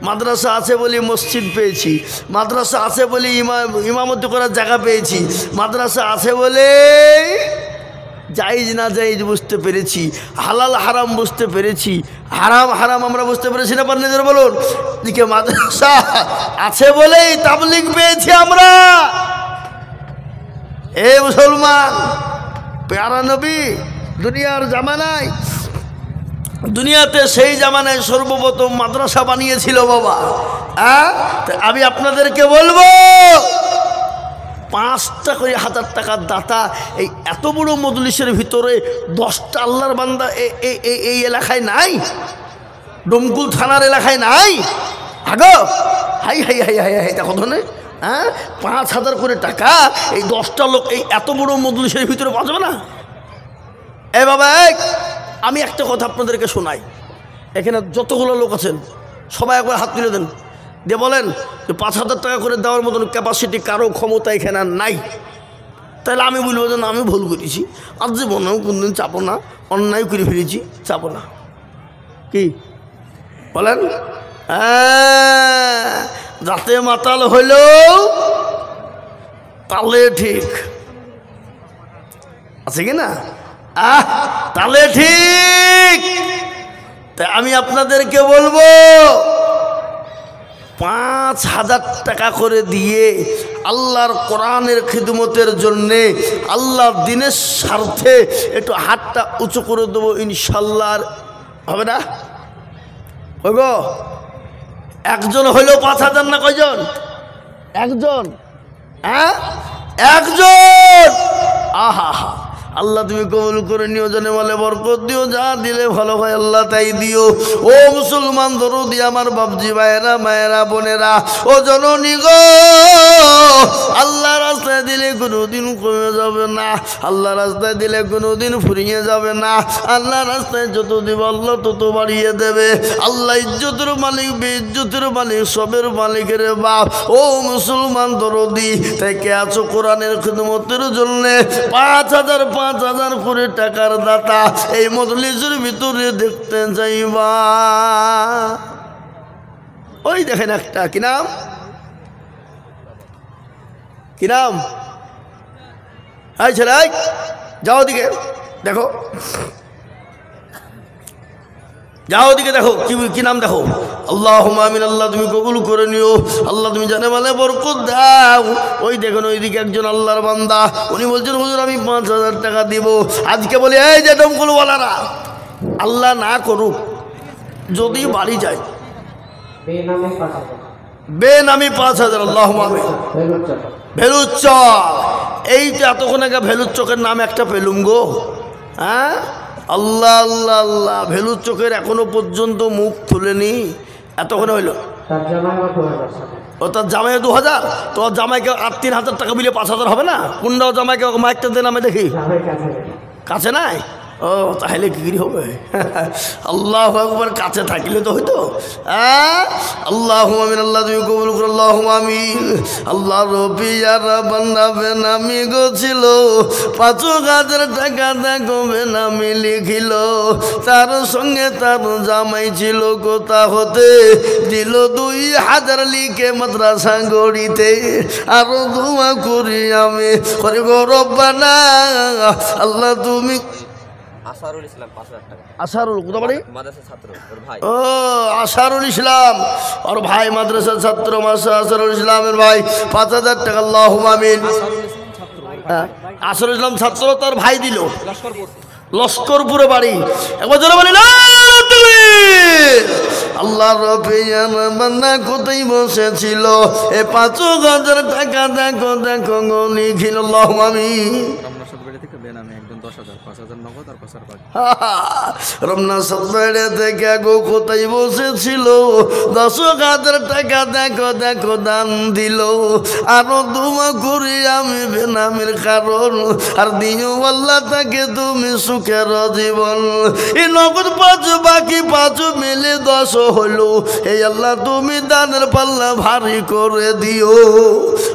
S1: মাদ্রাসা আছে বলে মসজিদ পেয়েছি, মাদ্রাসা আছে বলে ইমামতি করার জায়গা পেয়েছি, মাদ্রাসা আছে বলে জায়েজ না জায়েজ বুঝতে পেরেছি, হালাল হারাম বুঝতে পেরেছি, হারাম হারাম আমরা বুঝতে পেরেছি না? পারলেন বলুন, দিকে মাদ্রাসা আছে বলেই তাবলিগ পেয়েছি আমরা। এ মুসলমান, প্যারা নবী দুনিয়ার জামানায়, দুনিয়াতে সেই জামানায় সর্বপ্রথম মাদ্রাসা বানিয়েছিল বাবা। আমি আপনাদেরকে বলবো, 5টা করে 1,000 টাকার দাতা, এই এত বড় মজলিসের ভিতরে 10টা আল্লাহর বান্দা এই এলাকায় নাই? ডোমকুল থানার এলাকায় নাই? আগো high high high high high, দেখো তো না, হ্যাঁ 5,000 করে টাকা এই 10টা লোক এই এত বড় মজলিসের ভিতরে বাঁচবে না? এ বাবা, আমি একটা কথা আপনাদেরকে শোনাই, এখানে যতগুলো লোক আছেন সবাই একবার হাত তুলে দেন, দিয়ে বলেন যে 5,000 টাকা করে দেওয়ার মতন ক্যাপাসিটি কারো ক্ষমতা এখানে আর নাই। তাহলে আমি বলবো যে না, আমি ভুল করেছি, আর জীবনেও কোনদিন চাপো না, অন্যায় করে ফেলেছি, চাপো না। কি বলেন? যাতে মাতাল হইলেও তালে ঠিক আছে কি না? তালে ঠিক। তাই আমি আপনাদেরকে বলবো, 5,000 টাকা করে দিয়ে আল্লাহর কোরআনের খিদমতের জন্যে, আল্লাহর দিনের স্বার্থে একটু হাতটা উঁচু করে দেবো, ইনশাল্লাহ। হবে না? হইব? একজন হইলেও 5,000 না? কয়জন? একজন। হ্যাঁ, একজন। আহা, আল্লাহ তুমি কবুল করে নিও, জানে বলে বরকত দিও, যা দিলে ভালো হয় আল্লাহ তাই দিও। ও মুসলমান দরদি আমার বাপজি ভাইয়েরা, মায়েরা, বোনেরা, ও জননী গো, আল্লাহ রাস্তায় দিলে কোনোদিন কমে যাবে না, আল্লাহ রাস্তায় দিলে কোনোদিন ফুরিয়ে যাবে না। আল্লাহ রাস্তায় যত দিব আল্লাহ তত বাড়িয়ে দেবে। আল্লাহ ইজ্জতের মালিক, বেইজ্জতের মালিক, সবের মালিকের বাপ। ও মুসলমান দরদি, তাই কে আছো কোরআনের খিদমতের জন্য 5,000 করে টাকার দাতা এই মজলিসের ভিতরে দেখতে যাইবা? ওই দেখেন একটা, কি নাম, কি নাম? এই ছেলে, যাও দিকে দেখো, যাও দিকে দেখো, কি নাম দেখো। আল্লাহুম্মা আমিন। আল্লাহ তুমি কবুল করে নিও, আল্লাহ তুমি জানে মানে বরকত দাও। ওই দেখুন ওইদিকে একজন আল্লাহর বান্দা, উনি বলছেন হুজুর আমি 5,000 টাকা দিব। আজকে বলি, এই যে ডমকুলওয়ালারা, আল্লাহ না করুক যদি বাড়ি যায় বেনামি 5,000, আল্লাহুম্মা আমিন। ভেলুর চক, এই তো এতক্ষণ আগে ভেলুর চকের নাম একটা পেলুম গো। হ্যাঁ, আল্লাহ আল্লাহ আল্লাহ, ভেলুর চোখের এখনো পর্যন্ত মুখ খুলেনি। এতক্ষণে হইল ও তার জামাই 2,000, তোর জামাইকে 3,000 টাকা মিলে 5,000 হবে না? কোনটাও জামাইকে মাইকটা দেন আমি দেখি, কাছে নাই? ও তাহলে কি হবে? আল্লাহ একবার কাছে থাকলে তো হইতো। আল্লাহ আমিন, আল্লাহ তুমি কবুল করো, আল্লাহ আমিন। আল্লাহ রবি যারা বান্দা বেনামি গছিল ৫,০০০ টাকা দেখো বেনামি লিখিল, তার সঙ্গে তার জামাই ছিল কোথা হতে দিল ২,০০০ লিখে মাদ্রাসা গড়িতে। আরো দোয়া করি আমি করে গো রব্বানা, আল্লাহ তুমি
S5: আসারুল ইসলাম ৫,০০০ টাকা।
S1: আসারুল কোথা বাড়ি?
S5: মাদ্রাসার ছাত্র ওর ভাই।
S1: ও আসারুল ইসলাম ওর ভাই মাদ্রাসার ছাত্র মাসা আসারুল ইসলামের ভাই ৫,০০০ টাকা। আল্লাহুম্মা আমিন। আসারুল ইসলাম ছাত্র তার ভাই দিল লস্করপুরে বাড়ি। একবার জোরে বলি না আল্লাহ রবিয়ান বান্দা কোথায় বসেছিল এ ৫,০০০ টাকা দেখো দেখো গো লিখিল। আল্লাহুম্মা আমিন। রমনা সতবেড়ে থেকে গো কোথায় বসেছিল ১০,০০০ টাকা দেখো দেখো দান দিল। আরো দোয়া করি আমি বেনামের কারণ আর দিও আল্লাহ তাকে তুমি সুখের জীবন। এই নগদ ৫ বাকি ৫ মিলে ১০ হলো। এই আল্লাহ তুমি দানের পাল্লা ভারী করে দিও।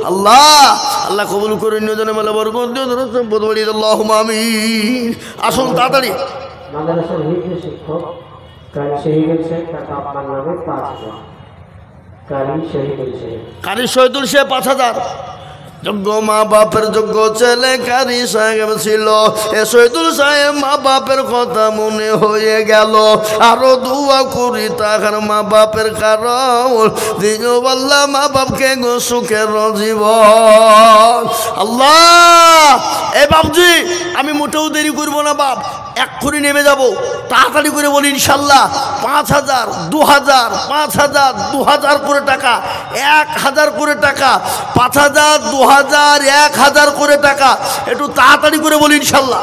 S1: আল্লাহ আল্লাহ কবুল করে নিও, জানে মালা বরকত দিও, সম্পদ বাড়িয়ে। আল্লাহুম্মা আমিন। আসুন তাড়াতাড়ি।
S6: মাদ্রাসার হিফজ শিক্ষক কারি শহীদুল শেখ টাকা আপনার নামে ৫,০০০। কারি শহীদুল শেখ,
S1: কারি শহীদুল শেখ ৫,০০০। যোগ্য মা বাপের যোগ্য ছেলে কারি সাহেব ছিল। এ শহীদুল সাহেব মা বাপের কথা মনে হয়ে গেল। আরো দোয়া করি তাহার মা বাপের কারণ দিও আল্লাহ মা বাপকে গো সুখের জীবন। আল্লাহ এ বাপজি আমি মোটেও দেরি করবো না বাপ, এক্ষুনি নেমে যাব। তাড়াতাড়ি করে বলি ইনশাল্লাহ ৫,০০০, ২,০০০, ৫,০০০, ২,০০০ করে টাকা, ১,০০০ করে টাকা, ৫,০০০, ২,০০০, ১,০০০ করে টাকা। একটু তাড়াতাড়ি করে বলি ইনশাল্লাহ,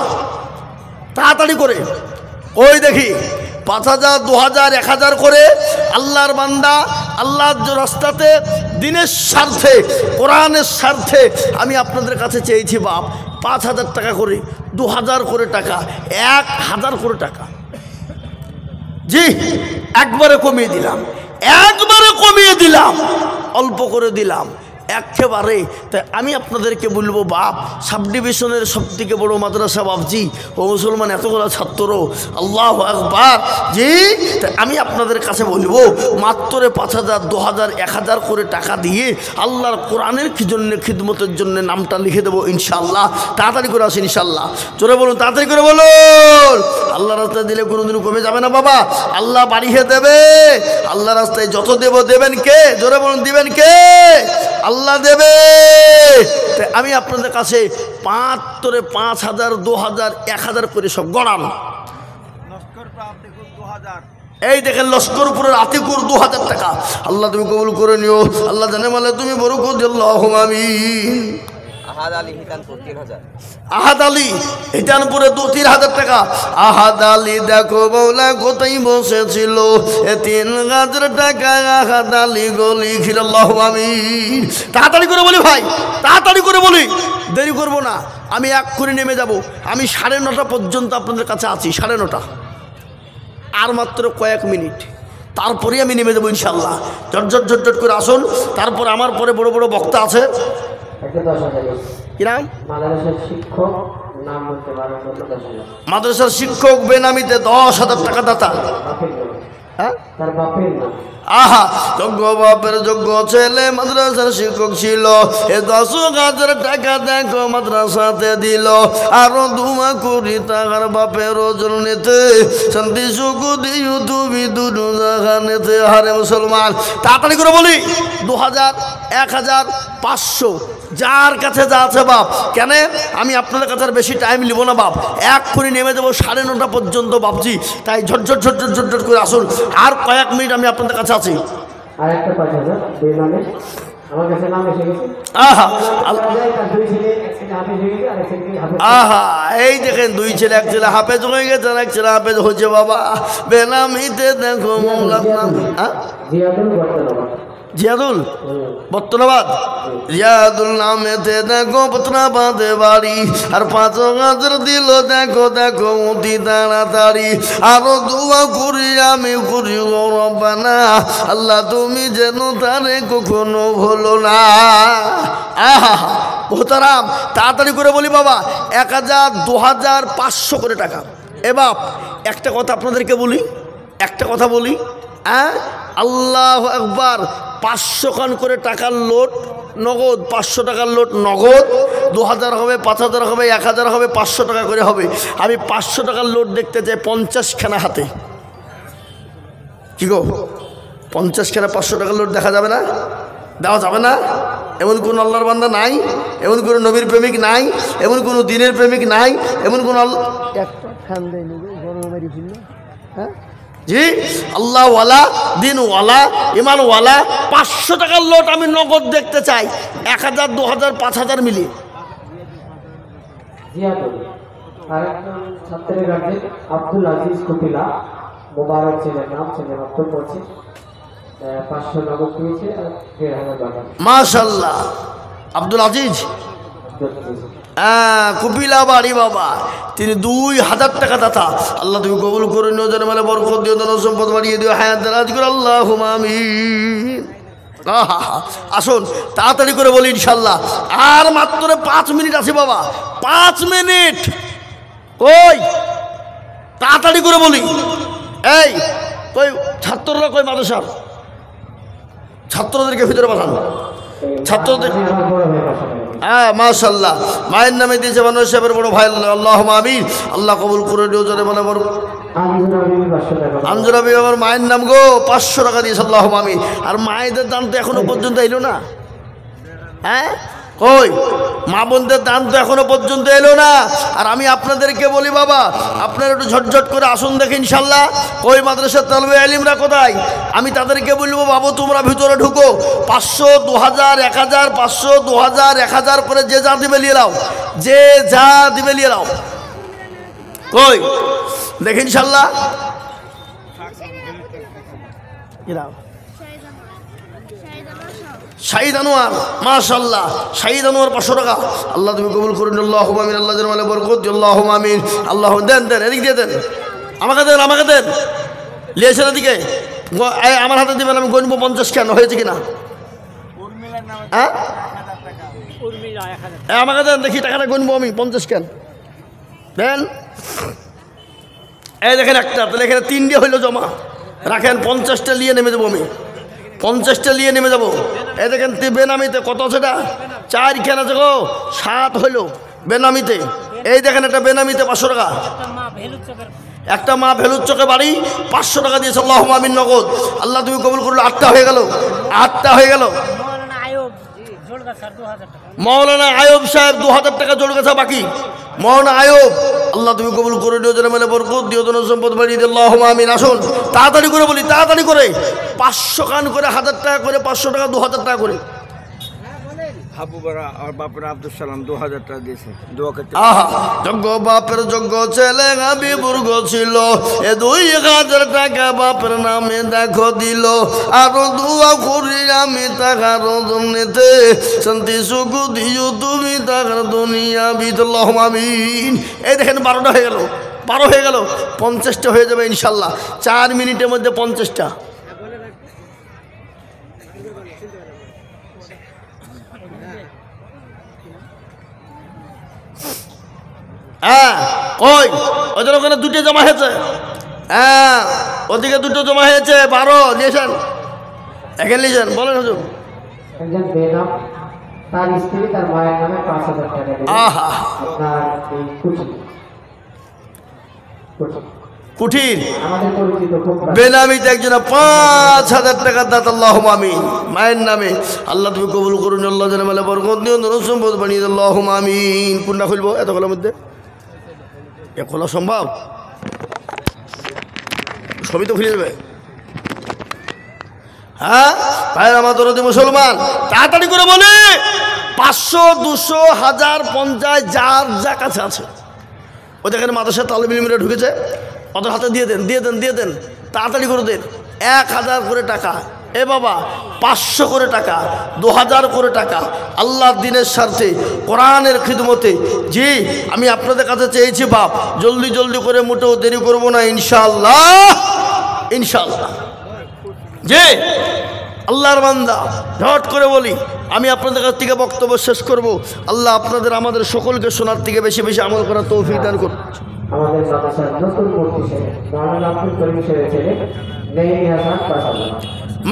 S1: তাড়াতাড়ি করে। ওই দেখি ৫,০০০, ২,০০০, ১,০০০ করে আল্লাহর বান্দা আল্লাহর রাস্তাতে দিনের স্বার্থে কোরআনের স্বার্থে আমি আপনাদের কাছে চেয়েছি বাপ ৫,০০০ টাকা করে, ২,০০০ করে টাকা, ১,০০০ করে টাকা। জি একবারে কমিয়ে দিলাম, একবারে কমিয়ে দিলাম, অল্প করে দিলাম একেবারে। তাই আমি আপনাদেরকে বলবো বাপ, সাব ডিভিশনের সবথেকে বড় মাদ্রাসা বাপজি ও মুসলমান এতগুলো ছাত্র, আল্লাহু আকবার। জি তাই আমি আপনাদের কাছে বলবো মাত্র ৫,০০০, ২,০০০, ১,০০০ করে টাকা দিয়ে আল্লাহর কোরআনের কি জন্য খিদমতের জন্য নামটা লিখে দেবো ইনশাআল্লাহ। তাড়াতাড়ি করে আসেন ইনশাআল্লাহ, জোরে বলুন, তাড়াতাড়ি করে বলুন। আল্লাহ রাস্তায় দিলে কোনোদিন কমে যাবে না বাবা, আল্লাহ বাড়িয়ে দেবে। আল্লাহ রাস্তায় যত দেব দেবেন কে? জোরে বলুন, দিবেন কে? আল্লাহ দেবে। তাই আমি আপনাদের কাছে মাত্র ৫,০০০, ২,০০০, ১,০০০ করে সব গড়ান। এই দেখেন লস্করপুরের আতিকুর ২,০০০ টাকা। আল্লাহ তুমি কবুল করে নিও, আল্লাহ জানে মালে তুমি বরকত দিও। আল্লাহুম্মা আমিন।
S5: আহাদ আলী হিতানপুর ৩,০০০।
S1: আহাদ আলী হিতানপুরে ৩,০০০ টাকা। আহাদ আলী দেখো মৌলা কোথায় বসেছিল এ ৩,০০০ টাকা আহাদ আলী গলি খিল। আল্লাহুম্মা আমিন। তাড়াতাড়ি করে বলি ভাই, তাড়াতাড়ি করে বলি, দেরি করবো না। আমি এক্ষুনি নেমে যাব। আমি ৯:৩০ পর্যন্ত আপনাদের কাছে আছি, ৯:৩০। আর মাত্র কয়েক মিনিট, তারপরে আমি নেমে যাবো ইনশাল্লাহ। ঝটঝট ঝটঝট করে আসুন। তারপর আমার পরে বড় বড় বক্তা আছে। কি নাম?
S6: মাদ্রাসার শিক্ষক, নাম বলতে পারেন ১০,০০০।
S1: মাদ্রাসার শিক্ষক বেনামিতে ১০,০০০ টাকা দাতা। হ্যাঁ
S6: তার বাপের নাম।
S1: আহা যোগ্য বাপের যোগ্য ছেলে মাদ্রাসার শিক্ষক ছিল। এ ১০,০০০ টাকা দেখো মাদ্রাসাতে দিল। আরো দোয়া করি তাহার বাপের জন্যতে শান্তি সুখ দিও তুমি দুটো জাহানেতে। হারে মুসলমান তাড়াতাড়ি করে বলি ২,০০০, ১,০০০, ৫০০ যার কাছে যা আছে বাপ। কেন আমি আপনাদের কাছে আর বেশি টাইম নিব না বাপ, এক্ষুনি নেমে যাবো ৯:৩০ পর্যন্ত বাপজি। তাই ঝটঝট ঝটঝট ঝটঝট করে আসুন। আর কয়েক মিনিট আমি আপনাদের কাছে আছি।
S6: আর একটা ৫,০০০ বেনামে আমার কাছে নাম এসে গেছে।
S1: আহা
S6: তার ২ ছেলে, এক ছেলে হাফেজ হয়ে গেছে, আর এক ছেলে হাফেজ।
S1: আহা এই দেখেন ২ ছেলে, এক ছেলে হাফেজ হয়ে গেছে আর এক ছেলে হাফেজ হয়েছে বাবা। বেনামিতে দেখো মৌলার নাম।
S6: জিয়াদুল বর্তমান
S1: জিয়াদুল বত্তনাবাদ জিয়াদুল নামেতে দেখো বত্তনাবাদে বাড়ি আর 5,000 দিল দেখো দেখো অতি তাড়াতাড়ি আরো দোয়া করি আমি করি ও রব্বানা আল্লাহ তুমি যেন তারে কখনো ভুলো না। আহা মোহতারাম তাড়াতাড়ি করে বলি বাবা 1,000 2,000 500 করে টাকা। এবার একটা কথা আপনাদেরকে বলি, একটা কথা বলি, হ্যাঁ আল্লাহ একবার 500 খান করে টাকার লোট নগদ, 500 টাকার লোট নগদ, 2,000 হবে, 5,000 হবে, 1,000 হবে, 500 টাকা করে হবে। আমি 500 টাকার লোট দেখতে চাই 50 খানা হাতে। কি গো 50 খানা 500 টাকার লোট দেখা যাবে না? দেওয়া যাবে না? এমন কোন আল্লাহর বান্দা নাই, এমন কোনো নবীর প্রেমিক নাই, এমন কোনো দিনের প্রেমিক নাই, এমন কোন একটা ফ্যান দেয় হ্যাঁ জি আল্লাহওয়ালা দিনওয়ালা ইমানওয়ালা 500 টাকার লোট আমি নগদ দেখতে চাই, 1,000 2,000 5,000 মিলিয়ে।
S6: আরেকজন ছাত্রের গার্জেন আব্দুল আজিজ কুপিলা, মোবারক ছেলের নাম, ছেলে মাত্র পড়ছে, 500 নগদ পেয়েছে আর 1,500 টাকা।
S1: মাশাআল্লাহ আব্দুল আজিজ কপিলা বাড়ি বাবা, তিনি 2,000 টাকা দাতা। আল্লাহ তুমি কবুল করে নিও, যেন মানে বরকত দিও, যেন সম্পদ বাড়িয়ে দিও, হায়াত দারাজ করে আল্লাহুম্মা আমিন। আসুন তাড়াতাড়ি করে বলি ইনশাল্লাহ, আর মাত্র 5 মিনিট আছে বাবা, 5 মিনিট। কই তাড়াতাড়ি করে বলি, এই কই ছাত্ররা, কই মাদ্রাসার ছাত্রদেরকে ভিতরে পাঠান, ছাত্রদের। হ্যাঁ মাশাআল্লাহ, মায়ের নামে দিয়েছে মানুষ সাহেবের বড় ভাই, আল্লাহুম্মা আমিন। আল্লাহ কবুল করে দিও, জোরে বলে বড় আঞ্জুরাবি আমার মায়ের নাম গো, 500 টাকা দিয়েছে, আল্লাহুম্মা আমিন। আর মায়েদের দান তো এখনো পর্যন্ত এলো না। হ্যাঁ কই মা বোনদের দান তো এখনো পর্যন্ত এলো না। আর আমি আপনাদেরকে বলি বাবা, আপনারা একটু ঝটঝট করে আসুন দেখে ইনশাল্লাহ। কই মাদ্রাসার তালবে আলিমরা কোথায়? আমি তাদেরকে বলবো বাবু তোমরা ভিতরে ঢুকো, 500 2,000 1,000 500 2,000 1,000 করে যে যা দিবে নিয়ে নাও, যে যা দিবে নিয়ে নাও। কই দেখে ইনশাল্লাহ। শাহিদ আনোয়ার মাশাআল্লাহ, শাহিদ আনোয়ার 500 টাকা। আল্লাহ তুমি কবুল করুন, আল্লাহুম্মা আমিন। আল্লাহ যেন বরকত দিও, আল্লাহুম্মা আমিন। আল্লাহ দেন দেন, এদিক দিয়ে দেন, আমাকে দেন, আমাকে দেন, লিয়েছেন এদিকে, আমার হাতে দিবেন, আমি গণবো 50 কেন হয়েছে কিনা। হ্যাঁ আমাকে দেন, দেখি টাকাটা গণবো আমি 50 কেন দেন। এই দেখেন একটা, তাহলে এখানে 3 হইলো জমা, রাখেন 50টা নিয়ে নেমে যাবো আমি, 50টা নিয়ে নেমে যাবো। এই দেখেন বেনামিতে কত আছে, এটা 4 কেন আছে গো, 7 হইলো বেনামিতে। এই দেখেন একটা বেনামিতে 500 টাকা, একটা মা ভেলুর চকে বাড়ি 500 টাকা দিয়েছে, আল্লাহুম্মা আমিন নগদ। আল্লাহ তুমি কবুল করলো, 8টা হয়ে গেল, 8টা হয়ে গেল। মৌলানা আয়ুব সাহেব 2,000 টাকা জোর গেছে বাকি। মৌলানা আয়ুব আল্লাহ তুমি কবুল করে দিও, যেন মেলে বরকত দিও, যেন সম্পদ বাড়িয়ে দিও, আল্লাহুম্মা আমিন। আসুন তাড়াতাড়ি করে বলি, তাড়াতাড়ি করে 500 খান করে 1,000 টাকা করে, 500 টাকা 2,000 টাকা করে।
S7: হাবু বারা আর বাপের আব্দুল সালাম 2,000 টাকা দিয়েছে দোয়া করতে।
S1: আহা যোগ্য বাপের যোগ্য ছেলে হাবিবুর্গ ছিল, এ 2,000 টাকা বাপের নামে দেখো দিল। আরো দোয়া করি আমি তাহার জন্যতে, শান্তি সুখ দিও তুমি তাহার দুনিয়া বিত, আল্লাহুম্মা আমিন। এই দেখেন 12টা হয়ে গেল, 12 হয়ে গেল, 50টা হয়ে যাবে ইনশাল্লাহ, 4 মিনিটের মধ্যে 50টা। হ্যাঁ কই ওদের ওখানে 2টে জমা হয়েছে, হ্যাঁ ওদিকে 2টো জমা হয়েছে, 12 নিয়েছেন, এখানে নিয়েছেন, বলেন হুজুর।
S6: একজন বেনাম, তার স্ত্রী তার মায়ের নামে 5,000 টাকা দিয়েছে।
S1: আহা
S6: আপনার এই
S1: কুঠির
S6: আমাদের পরিচিত খুব
S1: বেনামিতে একজন 5,000 টাকা দাতা, আল্লাহুম্মা আমিন। মায়ের নামে আল্লাহ তুমি কবুল করুন, আল্লাহ যেন মেলে বরকত দিও, যেন সম্পদ বানিয়ে দিও, আল্লাহুম্মা আমিন। কোনটা খুলবো এতগুলোর মধ্যে? এ খোলা সম্ভব? সবই তো খুলে যাবে। হ্যাঁ ভাই আমার দরদি মুসলমান, তাড়াতাড়ি করে বলে 500 200 1000 50 যার যা কাছে আছে। ওই দেখেন মাদ্রাসা তালিম ইলমিরা ঢুকেছে, ওদের হাতে দিয়ে দেন, দিয়ে দেন, দিয়ে দেন, তাড়াতাড়ি করে দেন। 1,000 করে টাকা, এ বাবা 500 করে টাকা, 2000 করে টাকা আল্লাহর দিনের স্বার্থে, কোরআনের খিদমতে। জি, আমি আপনাদের কাছে চেয়েছি বাপ, জলদি জলদি করে মোটেও দেরি করব না ইনশাআল্লাহ, ইনশাআল্লাহ। জি আল্লাহর বান্দা, ঝট করে বলি, আমি আপনাদের কাছ থেকে বক্তব্য শেষ করব। আল্লাহ আপনাদের আমাদের সকলকে শোনার থেকে বেশি বেশি আমল করার তৌফিক দান করুন।
S6: আমাদের মাদ্রাসার নতুন মুফতি সাহেব মাওলানা আব্দুল করিম সাহেবের ছেলে মেহেদি হাসান পাশাল্লাহ,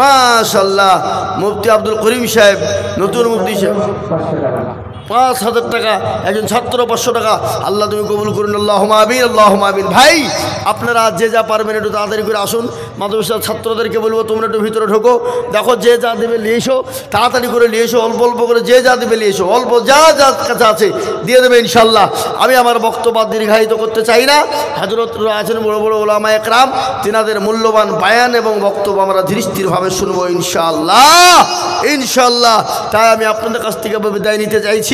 S1: মাশাআল্লাহ, মুফতি আব্দুল করিম সাহেব, নতুন মুফতি সাহেব
S6: 500 টাকা।
S1: 5000 টাকা, একজন ছাত্র 500 টাকা। আল্লাহ তুমি কবুল করুন, আল্লাহুম্মা আমিন, আল্লাহুম্মা আমিন। ভাই আপনারা যে যা পারবেন একটু তাড়াতাড়ি করে আসুন। মাদ্রাসার ছাত্রদেরকে বলবো তোমরা একটু ভিতরে ঢোকো, দেখো যে যা দেবে নিয়ে এসো, তাড়াতাড়ি করে নিয়ে এসো, অল্প অল্প করে যে যা দেবে নিয়ে এসো, অল্প যা যা কাছে আছে দিয়ে দেবে ইনশাল্লাহ। আমি আমার বক্তব্য দীর্ঘায়িত করতে চাই না। হযরতরা আছেন বড় বড় ওলামা একরাম, তিনাদের মূল্যবান বায়ান এবং বক্তব্য আমরা ধীর স্থিরভাবে শুনবো ইনশাআল্লাহ, ইনশাআল্লাহ। তাই আমি আপনাদের কাছ থেকে বিদায় নিতে চাইছি।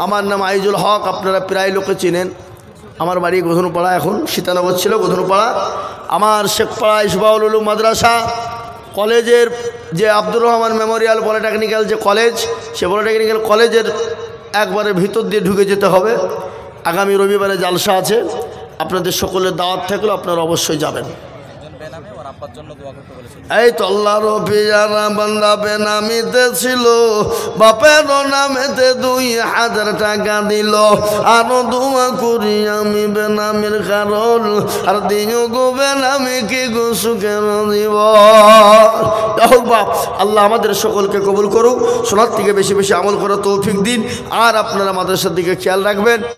S1: আমার নাম আইজুল হক, আপনারা প্রায় লোকে চেনেন। আমার বাড়ি গোধনপাড়া, এখন সীতানগর ছিল গোধনপাড়া। আমার শেখপাড়া ইসবাউল উলুম মাদ্রাসা কলেজের যে আব্দুর রহমান মেমোরিয়াল পলিটেকনিক্যাল যে কলেজ, সে পলিটেকনিক্যাল কলেজের একবারে ভিতর দিয়ে ঢুকে যেতে হবে। আগামী রবিবারে জালসা আছে, আপনাদের সকলের দাওয়াত থাকলে আপনারা অবশ্যই যাবেন। এই তো আল্লাহর পিয়ারা বান্দা বেনামিতে ছিল, বাপের নামেতে 2000 টাকা দিল, আরো দোয়া করি আমি বেনামির কারণ, আর দিও গো বেনামি কি গো সুখের দিব। হোক বাপ, আল্লাহ আমাদের সকলকে কবুল করুক, শোনার থেকে বেশি বেশি আমল করার তৌফিক দিন। আর আপনারা মাদ্রাসার দিকে খেয়াল রাখবেন।